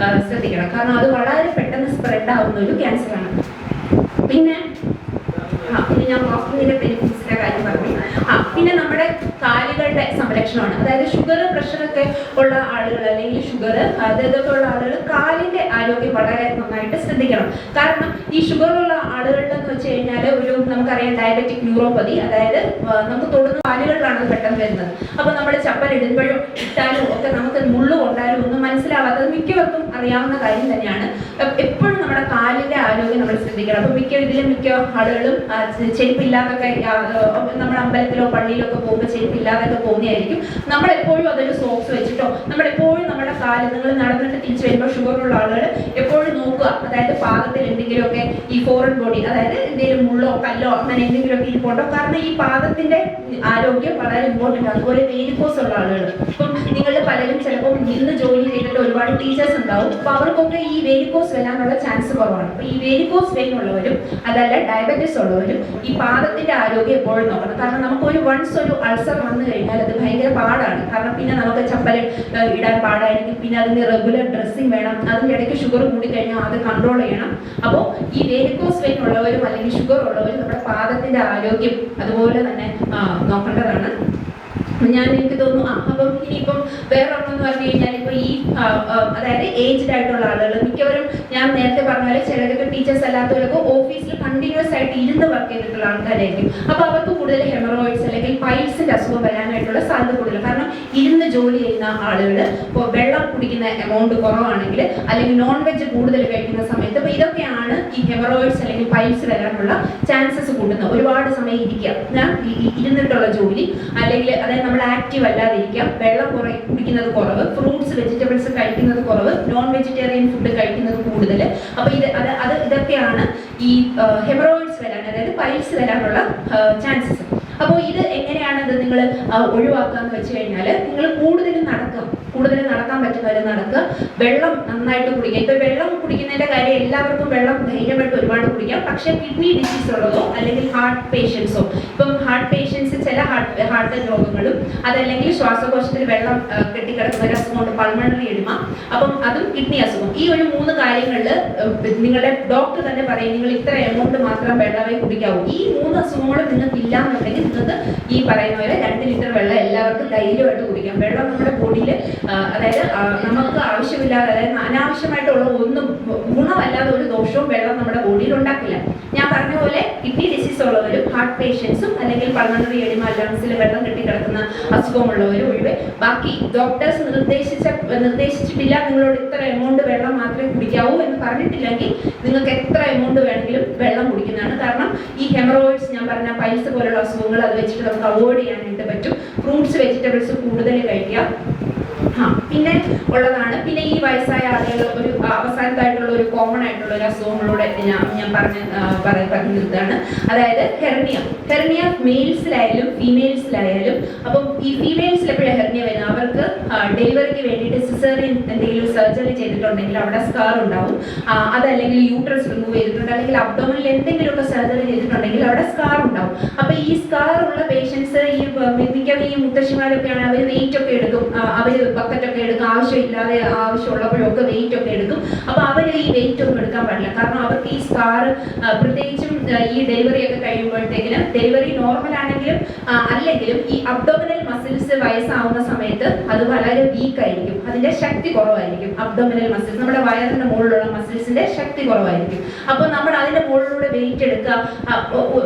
ശ്രദ്ധിക്കണം. കാരണം അത് വളരെ പെട്ടെന്ന് സ്പ്രെഡ് ആവുന്ന ഒരു ക്യാൻസറാണ്. പിന്നെ ഞാൻ വാക്കിങ്ങിന്റെ ബെനിഫിറ്റ്സിന്റെ കാര്യം പറഞ്ഞു. പിന്നെ നമ്മുടെ കാലുകളുടെ സംരക്ഷണമാണ്. അതായത് ഷുഗർ, പ്രഷറൊക്കെ ഉള്ള ആളുകൾ അല്ലെങ്കിൽ ഷുഗർ ഇതൊക്കെ ഉള്ള ആളുകൾ കാലിന്റെ ആരോഗ്യം വളരെ നന്നായിട്ട് ശ്രദ്ധിക്കണം. കാരണം ഈ ഷുഗറുള്ള ആളുകളിലെന്ന് വെച്ച് കഴിഞ്ഞാൽ നമുക്കറിയാം ഡയബറ്റിക് ന്യൂറോപ്പതി, അതായത് നമുക്ക് തൊടുന്ന കാലുകളിലാണ് അത് പെട്ടെന്ന് വരുന്നത്. അപ്പൊ നമ്മൾ ചപ്പൽ ഇടുമ്പോഴും ഇട്ടാലും ഒക്കെ നമുക്ക് മുള്ളു കൊണ്ടാലും ഒന്നും മനസ്സിലാവാത്തത് മിക്കവർക്കും അറിയാവുന്ന കാര്യം തന്നെയാണ്. എപ്പോഴും നമ്മുടെ കാലിന്റെ ആരോഗ്യം നമ്മൾ ശ്രദ്ധിക്കണം. അപ്പൊ മിക്ക ആളുകളും ചെരുപ്പില്ലാതൊക്കെ നമ്മുടെ അമ്പലത്തിലോ പള്ളിയിലൊക്കെ പോകുമ്പോൾ ചെരുപ്പില്ലാതൊക്കെ പോകുന്നതായിരിക്കും. നമ്മളെപ്പോഴും അതൊരു സോക്സ് വെച്ചിട്ടോ നമ്മളെപ്പോഴും നമ്മുടെ കാല്, നിങ്ങൾ നടന്നിട്ട് തിരിച്ചു വരുമ്പോൾ ഷുഗറുള്ള ആളുകൾ എപ്പോഴും നോക്കുക, അതായത് പാദത്തിൽ എന്തെങ്കിലുമൊക്കെ ഈ ഫോറിൻ ബോഡി, അതായത് എന്തെങ്കിലും മുള്ളോ കല്ലോ അങ്ങനെ എന്തെങ്കിലുമൊക്കെ ഇരിപ്പുണ്ടോ. കാരണം ഈ പാദത്തിന്റെ ആരോഗ്യം വളരെ ഇമ്പോർട്ടൻ്റ്. അതുപോലെ വേരിക്കോസ് ഉള്ള ആളുകൾ, ഇപ്പം നിങ്ങളുടെ പലരും ചിലപ്പോൾ ഇന്ന് ജോലി ചെയ്തിട്ട് ഒരുപാട് ടീച്ചേഴ്സ് ഉണ്ടാവും. അപ്പൊ അവർക്കൊക്കെ ഈ വേരിക്കോസ് വരാനുള്ള ചാൻസ് കുറവാണ്. അപ്പൊ ഈ വേരിക്കോസ് വെയിൻ ഉള്ളവരും അതല്ല ഡയബറ്റീസ് ഉള്ളവരും ഈ പാദത്തിന്റെ ആരോഗ്യം എപ്പോഴും നോക്കണം. കാരണം നമുക്ക് വൺസ് ഒരു അൾസർ വന്നു കഴിഞ്ഞാൽ അത് ഭയങ്കര പാടാണ്. കാരണം പിന്നെ നമുക്ക് ചപ്പൽ ഇടാൻ പാടായിരിക്കും, പിന്നെ അതിന് റെഗുലർ ഡ്രസ്സിങ് വേണം, അതിൻ്റെ ഇടയ്ക്ക് ഷുഗർ കൂടി കഴിഞ്ഞാൽ അത് കൺട്രോൾ ചെയ്യണം. അപ്പോൾ ഈ വേരിക്കോസ് വെയിൻ ഉള്ളവരും അല്ലെങ്കിൽ ഷുഗർ ഉള്ളവരും നമ്മുടെ പാദത്തിന്റെ ആരോഗ്യം അതുപോലെ തന്നെ നോക്കേണ്ടതാണ്. എനിക്ക് തോന്നുന്നു. അപ്പം ഇനിയിപ്പം വേറെ ഒന്നെന്ന് പറഞ്ഞു കഴിഞ്ഞാൽ ഇപ്പൊ ഈ അതായത് ഏജ്ഡ് ആയിട്ടുള്ള ആളുകൾ മിക്കവരും, ഞാൻ നേരത്തെ പറഞ്ഞ പോലെ ചിലരൊക്കെ ടീച്ചേഴ്സ് അല്ലാത്തവരൊക്കെ ഓഫീസിൽ കണ്ടിന്യൂസ് ആയിട്ട് ഇരുന്ന് വർക്ക് ചെയ്തിട്ടുള്ള ആൾക്കാരായിരിക്കും. അപ്പൊ അവർക്ക് കൂടുതൽ ഹെമറോയിഡ്സ് അല്ലെങ്കിൽ പൈൽസിന്റെ അസുഖം വരാനായിട്ടുള്ള സാധ്യത കൂടുതൽ. കാരണം ഇരുന്ന് ജോലി ചെയ്യുന്ന ആളുകൾ ഇപ്പോൾ വെള്ളം കുടിക്കുന്ന എമൗണ്ട് കുറവാണെങ്കിൽ അല്ലെങ്കിൽ നോൺ വെജ് കൂടുതൽ കഴിക്കുന്ന സമയത്ത് അപ്പൊ ഇതൊക്കെയാണ് ഈ ഹെമറോയിഡ്സ് അല്ലെങ്കിൽ പൈൽസ് വരാനുള്ള ചാൻസസ് കൂട്ടുന്നത്. ഒരുപാട് സമയം ഇരിക്കുക, ഇരുന്നിട്ടുള്ള ജോലി, അല്ലെങ്കിൽ അതായത് നമ്മൾ ആക്റ്റീവ് അല്ലാതിരിക്കാം, വെള്ളം കുടിക്കുന്നത് കുറവ്, ഫ്രൂട്ട്സ് വെജിറ്റബിൾസ് കഴിക്കുന്നത് കുറവ്, നോൺ വെജിറ്റേറിയൻ ഫുഡ് കഴിക്കുന്നത് കൂടുതൽ. അപ്പൊ ഇതൊക്കെയാണ് ഈ ഹെമറോയിഡ്സ് വരാൻ, അതായത് പൈൽസ് വരാനുള്ള ചാൻസസ്. അപ്പോൾ ഇത് എങ്ങനെയാണ് ഇത് നിങ്ങൾ ഒഴിവാക്കാന്ന് വെച്ച് കഴിഞ്ഞാൽ നിങ്ങൾ കൂടുതൽ നടക്കാൻ പറ്റുന്നവരെ നടക്കുക, വെള്ളം നന്നായിട്ട് കുടിക്കുക. ഇപ്പൊ വെള്ളം കുടിക്കുന്നതിന്റെ കാര്യം എല്ലാവർക്കും വെള്ളം ധൈര്യമായിട്ട് ഒരുപാട് കുടിക്കാം. പക്ഷെ കിഡ്നി ഡിസീസ് ഉള്ളതോ അല്ലെങ്കിൽ ഹാർട്ട് പേഷ്യൻസോ, ഇപ്പം ഹാർട്ട് പേഷ്യൻസ് ചില ഹാർട്ട് രോഗങ്ങളും അതല്ലെങ്കിൽ ശ്വാസകോശത്തിൽ വെള്ളം കെട്ടിക്കിടക്കുന്ന ഒരു അസുഖമുണ്ട്, പൾമണറി എഡിമ. അപ്പം അതും കിഡ്നി അസുഖം. ഈ ഒരു 3 കാര്യങ്ങളിൽ നിങ്ങളുടെ ഡോക്ടർ തന്നെ പറയും നിങ്ങൾ ഇത്ര എമൗണ്ട് മാത്രം വെള്ളമേ കുടിക്കാവൂ. ഈ 3 അസുഖങ്ങളും നിങ്ങൾക്ക് ഇല്ലാന്നുണ്ടെങ്കിൽ നിങ്ങൾക്ക് ഈ പറയുന്ന പോലെ 2 ലിറ്റർ വെള്ളം എല്ലാവർക്കും ധൈര്യമായിട്ട് കുടിക്കാം. വെള്ളം നമ്മുടെ ബോഡിയിൽ അതായത് നമുക്ക് ആവശ്യമില്ലാതെ, അതായത് അനാവശ്യമായിട്ടുള്ള ഒന്നും ഗുണമല്ലാതെ ഒരു ദോഷവും വെള്ളം നമ്മുടെ ബോഡിയിൽ ഉണ്ടാക്കില്ല. ഞാൻ പറഞ്ഞ പോലെ കിഡ്നി ഡിസീസ് ഉള്ളവരും ഹാർട്ട് പേഷ്യൻസും അല്ലെങ്കിൽ പൾമണറി എഡിമ, ലങ്സിൽ വെള്ളം കെട്ടിക്കിടക്കുന്ന അസുഖമുള്ളവരും ഒഴികെ ബാക്കി ഡോക്ടേഴ്സ് നിർദ്ദേശിച്ചിട്ടില്ല നിങ്ങളോട് ഇത്ര എമൗണ്ട് വെള്ളം മാത്രമേ കുടിക്കാവൂ എന്ന് പറഞ്ഞിട്ടില്ലെങ്കിൽ നിങ്ങൾക്ക് എത്ര എമൗണ്ട് വേണമെങ്കിലും വെള്ളം കുടിക്കുന്നതാണ്. കാരണം ഈ ഹെമറോയിഡ്സ്, ഞാൻ പറഞ്ഞ പൈൽസ് പോലുള്ള അസുഖങ്ങൾ അത് വെച്ചിട്ട് നമുക്ക് അവോയ്ഡ് ചെയ്യാനായിട്ട് പറ്റും. ഫ്രൂട്ട്സ് വെജിറ്റബിൾസ് കൂടുതൽ കഴിക്കുക. പിന്നെ ഉള്ളതാണ്. പിന്നെ ഈ വയസ്സായ ആളുകൾ ഒരു അവസാനത്തായിട്ടുള്ള ഒരു കോമൺ ആയിട്ടുള്ള ഒരു അസുഖങ്ങളോടെ ഞാൻ പറഞ്ഞു നിർത്തുകയാണ്. അതായത് ഹെർണിയ മെയിൽസിലായാലും ഫീമെയിൽസിലായാലും. അപ്പം ഈ ഫീമെയിൽസിൽ എപ്പോഴും ഹെർണിയ വരുന്നത് അവർക്ക് ഡെലിവറിക്ക് വേണ്ടിയിട്ട് സിസേറിയൻ എന്തെങ്കിലും സർജറി ചെയ്തിട്ടുണ്ടെങ്കിൽ അവിടെ സ്കാർ ഉണ്ടാവും. അതല്ലെങ്കിൽ യൂട്രസ് റിമൂവ് ചെയ്തിട്ടുണ്ട് അല്ലെങ്കിൽ അബ്ഡോമിനിൽ എന്തെങ്കിലുമൊക്കെ സർജറി ചെയ്തിട്ടുണ്ടെങ്കിൽ അവിടെ സ്കാർ ഉണ്ടാവും. അപ്പൊ ഈ സ്കാർ ഉള്ള പേഷ്യൻസ് മിക്കവാറും ഈ മുത്തശ്ശിമാരൊക്കെയാണ്, അവർ വെയിറ്റ് ഒക്കെ എടുക്കും, അവര് ബക്കറ്റൊക്കെ എടുക്കും, ആവശ്യമില്ലാതെ ആവശ്യമുള്ളപ്പോഴൊക്കെ വെയിറ്റ് ഒക്കെ എടുക്കും. അപ്പൊ അവർ ഈ വെയിറ്റ് ഒന്നും എടുക്കാൻ പാടില്ല. കാരണം അവർക്ക് ഈ സ്കാർ പ്രത്യേകിച്ചും ഈ ഡെലിവറി ഒക്കെ കഴിയുമ്പോഴത്തേക്കിനും, ഡെലിവറി നോർമൽ ആണെങ്കിലും അല്ലെങ്കിലും ഈ അബ്ഡോമിനൽ മസിൽസ് വയസ്സാവുന്ന സമയത്ത് അത് വളരെ വീക്ക് ആയിരിക്കും, അതിന്റെ ശക്തി കുറവായിരിക്കും. അബ്ഡോമിനൽ മസിൽസ്, നമ്മുടെ വയറിന്റെ മുകളിലുള്ള മസിൽസിന്റെ ശക്തി കുറവായിരിക്കും. അപ്പൊ നമ്മൾ അതിന്റെ മുകളിലൂടെ വെയിറ്റ് എടുക്കുക,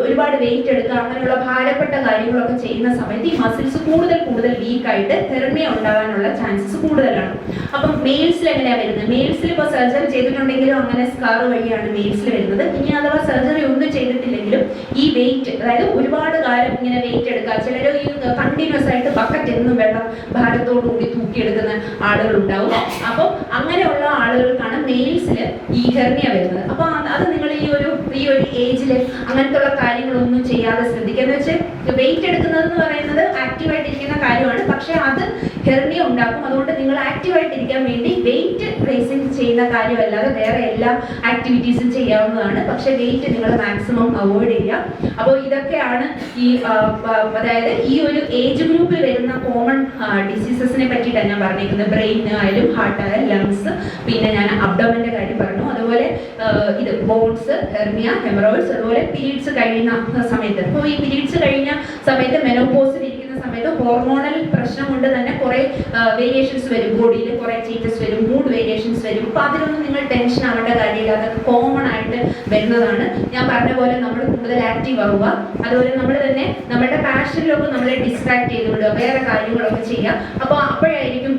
ഒരുപാട് വെയിറ്റ് എടുക്കുക, അങ്ങനെയുള്ള ഭാരപ്പെട്ട കാര്യങ്ങളൊക്കെ ചെയ്യുന്ന സമയത്ത് ഈ മസിൽസ് കൂടുതൽ വീക്കായിട്ട് ഹെർണിയ ഉണ്ടാകാനുള്ള ചാൻസസ് കൂടുതലാണ്. അപ്പം മെയിൽസിൽ എങ്ങനെയാണ് വരുന്നത്? മെയിൽസിൽ ഇപ്പോൾ സർജറി ചെയ്തിട്ടുണ്ടെങ്കിലും അങ്ങനെ സ്കാർ വഴിയാണ് മെയിൽസിൽ വരുന്നത്. ഇനി അഥവാ സർജറി ഒന്നും ചെയ്തിട്ടില്ലെങ്കിലും ഈ വെയിറ്റ്, അതായത് ഒരുപാട് കാലം ഇങ്ങനെ വെയിറ്റ് എടുക്കുക, ചിലർ ഈ കണ്ടിന്യൂസ് ആയിട്ട് ബക്കറ്റ് എന്നും വെള്ളം ഭാരത്തോടുകൂടി തൂക്കിയെടുക്കുന്ന ആളുകളുണ്ടാവും. അപ്പം അങ്ങനെയുള്ള ആളുകൾക്കാണ് മെയിൽസിൽ ഈ ഹെർണിയ വരുന്നത്. അപ്പൊ അത് നിങ്ങൾ ഈ ഒരു ഏജിൽ അങ്ങനത്തെ ഉള്ള കാര്യങ്ങളൊന്നും ചെയ്യാതെ ശ്രദ്ധിക്കുക. എന്ന് വെച്ചാൽ വെയിറ്റ് എടുക്കുന്നത് എന്ന് പറയുന്നത് ആക്റ്റീവായിട്ടിരിക്കുന്ന കാര്യമാണ്. പക്ഷെ അത് ഉണ്ടാക്കും. അതുകൊണ്ട് നിങ്ങൾ ആക്റ്റീവായിട്ടിരിക്കാൻ വേണ്ടി വെയിറ്റ് റേസിംഗ് ചെയ്യുന്ന കാര്യമല്ലാതെ വേറെ എല്ലാ ആക്ടിവിറ്റീസും ചെയ്യാവുന്നതാണ്. പക്ഷെ വെയിറ്റ് നിങ്ങൾ മാക്സിമം അവോയ്ഡ് ചെയ്യുക. അപ്പോൾ ഇതൊക്കെയാണ് ഈ അതായത് ഈ ഒരു ഏജ് ഗ്രൂപ്പിൽ വരുന്ന കോമൺ ഡിസീസസിനെ പറ്റിയിട്ടാണ് ഞാൻ പറഞ്ഞിരിക്കുന്നത്. ബ്രെയിൻ ആയാലും ഹാർട്ട് ആയാലും ലങ്സ്, പിന്നെ ഞാൻ അബ്ഡോമന്റെ കാര്യം പറഞ്ഞു, അതുപോലെ ഇത് ബോൺസ്, ഹെർമിയ, ഹെമറോയിഡ്സ്, അതുപോലെ പീരീഡ്സ് കഴിയുന്ന സമയത്ത്. അപ്പോൾ ഈ പീരീഡ്സ് കഴിഞ്ഞ സമയത്ത് മെനോപോസിൽ ഇരിക്കുന്ന സമയത്ത് ഹോർമോണൽ പ്രശ്നം കൊണ്ട് തന്നെ കുറെ വേരിയേഷൻസ് വരും, ബോഡിയിൽ കുറെ ചേഞ്ചസ് വരും, മൂഡ് വേരിയേഷൻസ് വരും. അപ്പൊ അതിലൊന്നും നിങ്ങൾ ടെൻഷൻ ആവേണ്ട കാര്യമില്ല, അതൊക്കെ കോമൺ ആയിട്ട് വരുന്നതാണ്. ഞാൻ പറഞ്ഞ പോലെ നമ്മൾ കൂടുതൽ ആക്റ്റീവ് ആവുക, അതുപോലെ നമ്മൾ തന്നെ നമ്മുടെ പാഷനിലൊക്കെ നമ്മളെ ഡിസ്ട്രാക്ട് ചെയ്ത് വിടുക, വേറെ കാര്യങ്ങളൊക്കെ ചെയ്യുക. അപ്പോൾ അപ്പോഴായിരിക്കും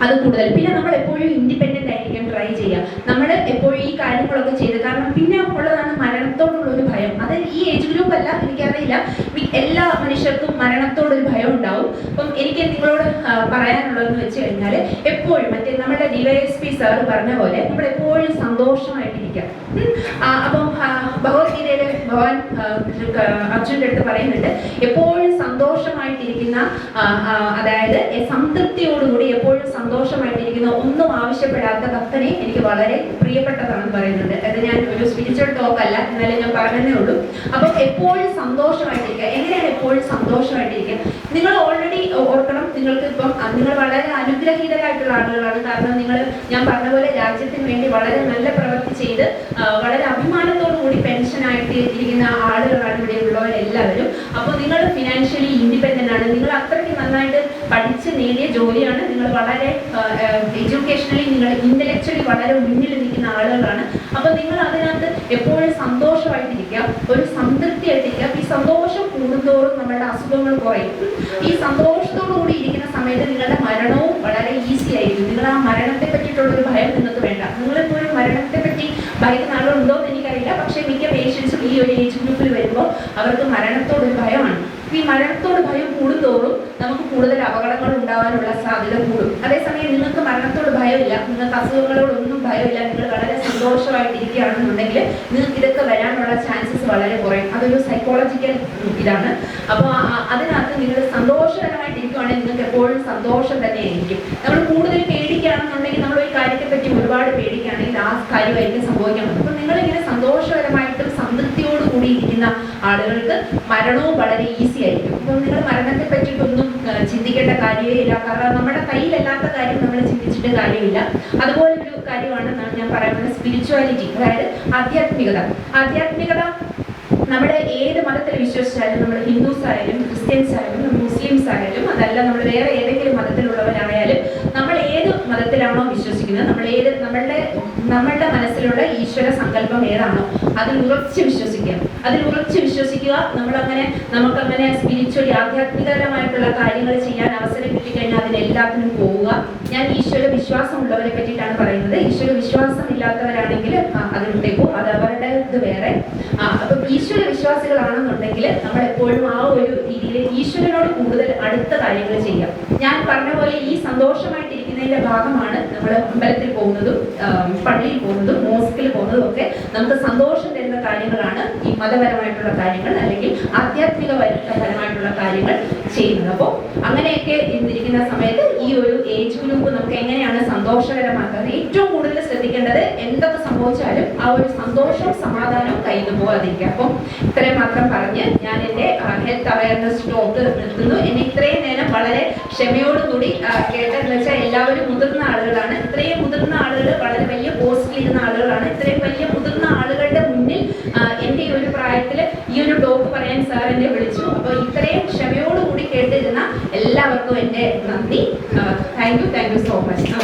അത് കൂടുതൽ. പിന്നെ നമ്മൾ എപ്പോഴും ഇൻഡിപെൻഡന്റ് ആയിരിക്കാൻ ട്രൈ ചെയ്യുക. നമ്മൾ എപ്പോഴും ഈ കാര്യങ്ങളൊക്കെ ചെയ്ത്, കാരണം പിന്നെ ഉള്ളതാണ് മരണത്തോടുള്ള ഒരു ഭയം. അത് ഈ ഏജ് ഗ്രൂപ്പ് അല്ല, എനിക്കറിയില്ല, എല്ലാ മനുഷ്യർക്കും മരണത്തോടൊരു ഭയം ഉണ്ടാവും. അപ്പം എനിക്ക് നിങ്ങളോട് പറയാനുള്ളതെന്ന് വെച്ച് കഴിഞ്ഞാൽ എപ്പോഴും മറ്റേ നമ്മുടെ DYSP സാർ പറഞ്ഞ പോലെ നമ്മൾ എപ്പോഴും സന്തോഷമായിട്ടിരിക്കുക. അപ്പം ഭഗവത്ഗീതയിലെ ഭഗവാൻ അർജുൻ്റെ അടുത്ത് പറയുന്നുണ്ട്, എപ്പോഴും സന്തോഷമായിട്ടിരിക്കുന്ന, അതായത് സംതൃപ്തിയോടുകൂടി എപ്പോഴും സന്തോഷമായിട്ടിരിക്കുന്ന, ഒന്നും ആവശ്യപ്പെടാത്ത ഭക്തനെ എനിക്ക് വളരെ പ്രിയപ്പെട്ടതാണെന്ന് പറയുന്നുണ്ട്. അത് ഞാൻ ഒരു സ്പിരിച്വൽ ടോക്ക് അല്ല, എന്നാലും ഞാൻ പറഞ്ഞതേ ഉള്ളൂ. അപ്പം എപ്പോഴും സന്തോഷമായിട്ടിരിക്കുക. എങ്ങനെയാണ് എപ്പോഴും സന്തോഷമായിട്ടിരിക്കുക? നിങ്ങൾ ഓൾറെഡി ഓർക്കണം, നിങ്ങൾക്ക് ഇപ്പം നിങ്ങൾ വളരെ അനുഗ്രഹീതരായിട്ടുള്ള ആളുകളാണ്. കാരണം നിങ്ങൾ, ഞാൻ പറഞ്ഞ പോലെ, രാജ്യത്തിന് വേണ്ടി വളരെ നല്ല പ്രവൃത്തി ചെയ്ത് വളരെ അഭിമാനത്തോടു കൂടി പെൻഷനായിട്ട് ഇരിക്കുന്ന ആളുകളാണ് ഇവിടെ ഉള്ളവരെല്ലാവരും. അപ്പോൾ നിങ്ങൾ ഫിനാൻഷ്യലി ഇൻഡിപെൻഡൻ്റ് ആണ്. നിങ്ങൾ അത്രയ്ക്ക് നന്നായിട്ട് പഠിച്ച് നേടിയ ജോലിയാണ്. നിങ്ങൾ വളരെ എഡ്യൂക്കേഷണലി, നിങ്ങൾ ഇന്റലക്ച്വലി വളരെ മുന്നിൽ നിൽക്കുന്ന ആളുകളാണ്. അപ്പോൾ നിങ്ങൾ അതിനകത്ത് എപ്പോഴും സന്തോഷമായിട്ടിരിക്കുക, ഒരു സംതൃപ്തിയായിട്ടിരിക്കുക. ഈ സന്തോഷം കൂടുന്തോറും നമ്മളുടെ അസുഖങ്ങൾ കുറയും. ഈ സന്തോഷത്തോടു കൂടി ഇരിക്കുന്ന സമയത്ത് നിങ്ങളുടെ മരണവും വളരെ ഈസി ആയിരിക്കും. നിങ്ങൾ ആ മരണത്തെ പറ്റിയിട്ടുള്ളൊരു ഭയം നിങ്ങൾക്ക് വേണ്ട. നിങ്ങളെപ്പോഴും മരണത്തെ പറ്റി ഭയക്കുന്ന ആളുകളുണ്ടോ എന്ന് എനിക്കറിയില്ല, പക്ഷേ മിക്ക പേഷ്യൻസും ഈ ഒരു ഏജ് ഗ്രൂപ്പിൽ വരുമ്പോൾ അവർക്ക് മരണത്തോടൊരു ഭയമാണ്. ഈ മരണത്തോട് ഭയം കൂടുന്തോറും നമുക്ക് കൂടുതൽ അപകടങ്ങൾ ഉണ്ടാകാനുള്ള സാധ്യത കൂടും. അതേസമയം നിങ്ങൾക്ക് മരണത്തോട് ഭയമില്ല, നിങ്ങൾക്ക് അസുഖങ്ങളോടൊന്നും ഭയമില്ല, നിങ്ങൾ വളരെ സന്തോഷമായിട്ടിരിക്കുകയാണെന്നുണ്ടെങ്കിൽ നിങ്ങൾക്ക് ഇതൊക്കെ വരാനുള്ള ചാൻസസ് വളരെ കുറയും. അതൊരു സൈക്കോളജിക്കൽ ഇതാണ്. അപ്പോൾ അതിനകത്ത് നിങ്ങൾ സന്തോഷകരമായിട്ടിരിക്കുകയാണെങ്കിൽ നിങ്ങൾക്ക് എപ്പോഴും സന്തോഷം തന്നെയായിരിക്കും. നമ്മൾ കൂടുതൽ പേടിക്കുകയാണെന്നുണ്ടെങ്കിൽ, നമ്മളൊരു കാര്യത്തെ പറ്റി ഒരുപാട് പേടിക്കുകയാണെങ്കിൽ ആ കാര്യമായിരിക്കും സംഭവിക്കാൻ പറ്റും. അപ്പോൾ നിങ്ങളിങ്ങനെ സന്തോഷകരമായിട്ടും സംതൃപ്തിയോട് കൂടി ഇരിക്കുന്ന ആളുകൾക്ക് മരണവും വളരെ ഈസി ആയിരിക്കും. അപ്പോൾ നിങ്ങൾ മരണത്തെ പറ്റിയിട്ടൊന്നും ചിന്തിക്കേണ്ട കാര്യമേ ഇല്ല. കാരണം നമ്മുടെ കയ്യിലല്ലാത്ത കാര്യം നമ്മൾ ചിന്തിച്ചിട്ട് കാര്യമില്ല. അതുപോലെ ഒരു കാര്യമാണ് ഞാൻ പറയുന്നത് സ്പിരിച്വാലിറ്റി, അതായത് ആധ്യാത്മികത. ആധ്യാത്മികത നമ്മുടെ ഏത് മതത്തിൽ വിശ്വസിച്ചാലും, നമ്മൾ ഹിന്ദുസ് ആയാലും ക്രിസ്ത്യൻസ് ആയാലും മുസ്ലിംസ് ആയാലും, അതല്ല നമ്മൾ വേറെ ഏതെങ്കിലും മതത്തിലുള്ളവരായാലും, നമ്മൾ ഏത് മതത്തിലാണോ വിശ്വസിക്കുന്നത്, നമ്മളുടെ മനസ്സിലുള്ള ഈശ്വര സങ്കല്പം ഏതാണോ അതിൽ ഉറച്ച് വിശ്വസിക്കുക. നമുക്കങ്ങനെ സ്പിരിച്വലി ആധ്യാത്മികപരമായിട്ടുള്ള കാര്യങ്ങൾ ചെയ്യാൻ അവസരം കിട്ടിക്കഴിഞ്ഞാൽ അതിനെല്ലാത്തിനും പോവുക. ഞാൻ ഈശ്വര വിശ്വാസമുള്ളവരെ പറ്റിയിട്ടാണ് പറയുന്നത്. ഈശ്വര വിശ്വാസം ഇല്ലാത്തവരാണെങ്കിൽ അതിലൂട്ടേക്കോ, അത് അവരുടെ ഇത് വേറെ. അപ്പം ഈശ്വര വിശ്വാസികളാണെന്നുണ്ടെങ്കിൽ നമ്മൾ എപ്പോഴും ആ ഒരു രീതിയിൽ ഈശ്വരനോട് കൂടുതൽ അടുത്ത കാര്യങ്ങൾ ചെയ്യാം. ഞാൻ പറഞ്ഞ പോലെ ഈ സന്തോഷമായിട്ടിരിക്കുന്നതിന്റെ ഭാഗമാണ് നമ്മൾ അമ്പലത്തിൽ പോകുന്നതും പള്ളിയിൽ പോകുന്നതും മോസ്കിൽ പോകുന്നതും ഒക്കെ. നമുക്ക് സന്തോഷം തരുന്ന കാര്യങ്ങളാണ് ഈ മതപരമായിട്ടുള്ള കാര്യങ്ങൾ അല്ലെങ്കിൽ ആധ്യാത്മികപരമായിട്ടുള്ള കാര്യങ്ങൾ ചെയ്യുന്നത്. അപ്പോൾ അങ്ങനെയൊക്കെ ഇരിക്കുന്ന സമയത്ത് ഈ ഒരു ഏജ് ഗ്രൂപ്പ് നമുക്ക് എങ്ങനെയാണ് സന്തോഷകരമാക്കുന്നത്? ഏറ്റവും കൂടുതൽ ശ്രദ്ധിക്കേണ്ടത്, എന്തൊക്കെ സംഭവിച്ചാലും ആ ഒരു സന്തോഷവും സമാധാനവും കയ്യിൽ നിന്ന് പോകാതിരിക്കുക. അപ്പം ഇത്രയും മാത്രം പറഞ്ഞ് ഞാൻ എൻ്റെ ഹെൽത്ത് അവയർനെസ് ടോക്ക് നിർത്തുന്നു. എന്നെ ഇത്രയും നേരം വളരെ ക്ഷമയോടുകൂടി കേട്ടതെന്ന് വെച്ചാൽ എല്ലാവരും മുതിർന്ന ആളുകളാണ്. ഇത്രയും മുതിർന്ന ആളുകൾ വളരെ വലിയ പോസ്റ്റിലിരുന്ന ആളുകളാണ്. ഇത്രയും വലിയ മുതിർന്ന ആളുകളുടെ മുന്നിൽ എൻ്റെ ഒരു പ്രായത്തിൽ ഈ ഒരു ടോക്ക് പറയാൻ സാർ എന്നെ വിളിച്ചു. അപ്പോൾ ഇത്രയും ക്ഷമയോടുകൂടി കേട്ടിരുന്ന എല്ലാവർക്കും എൻ്റെ നന്ദി. Thank you so much.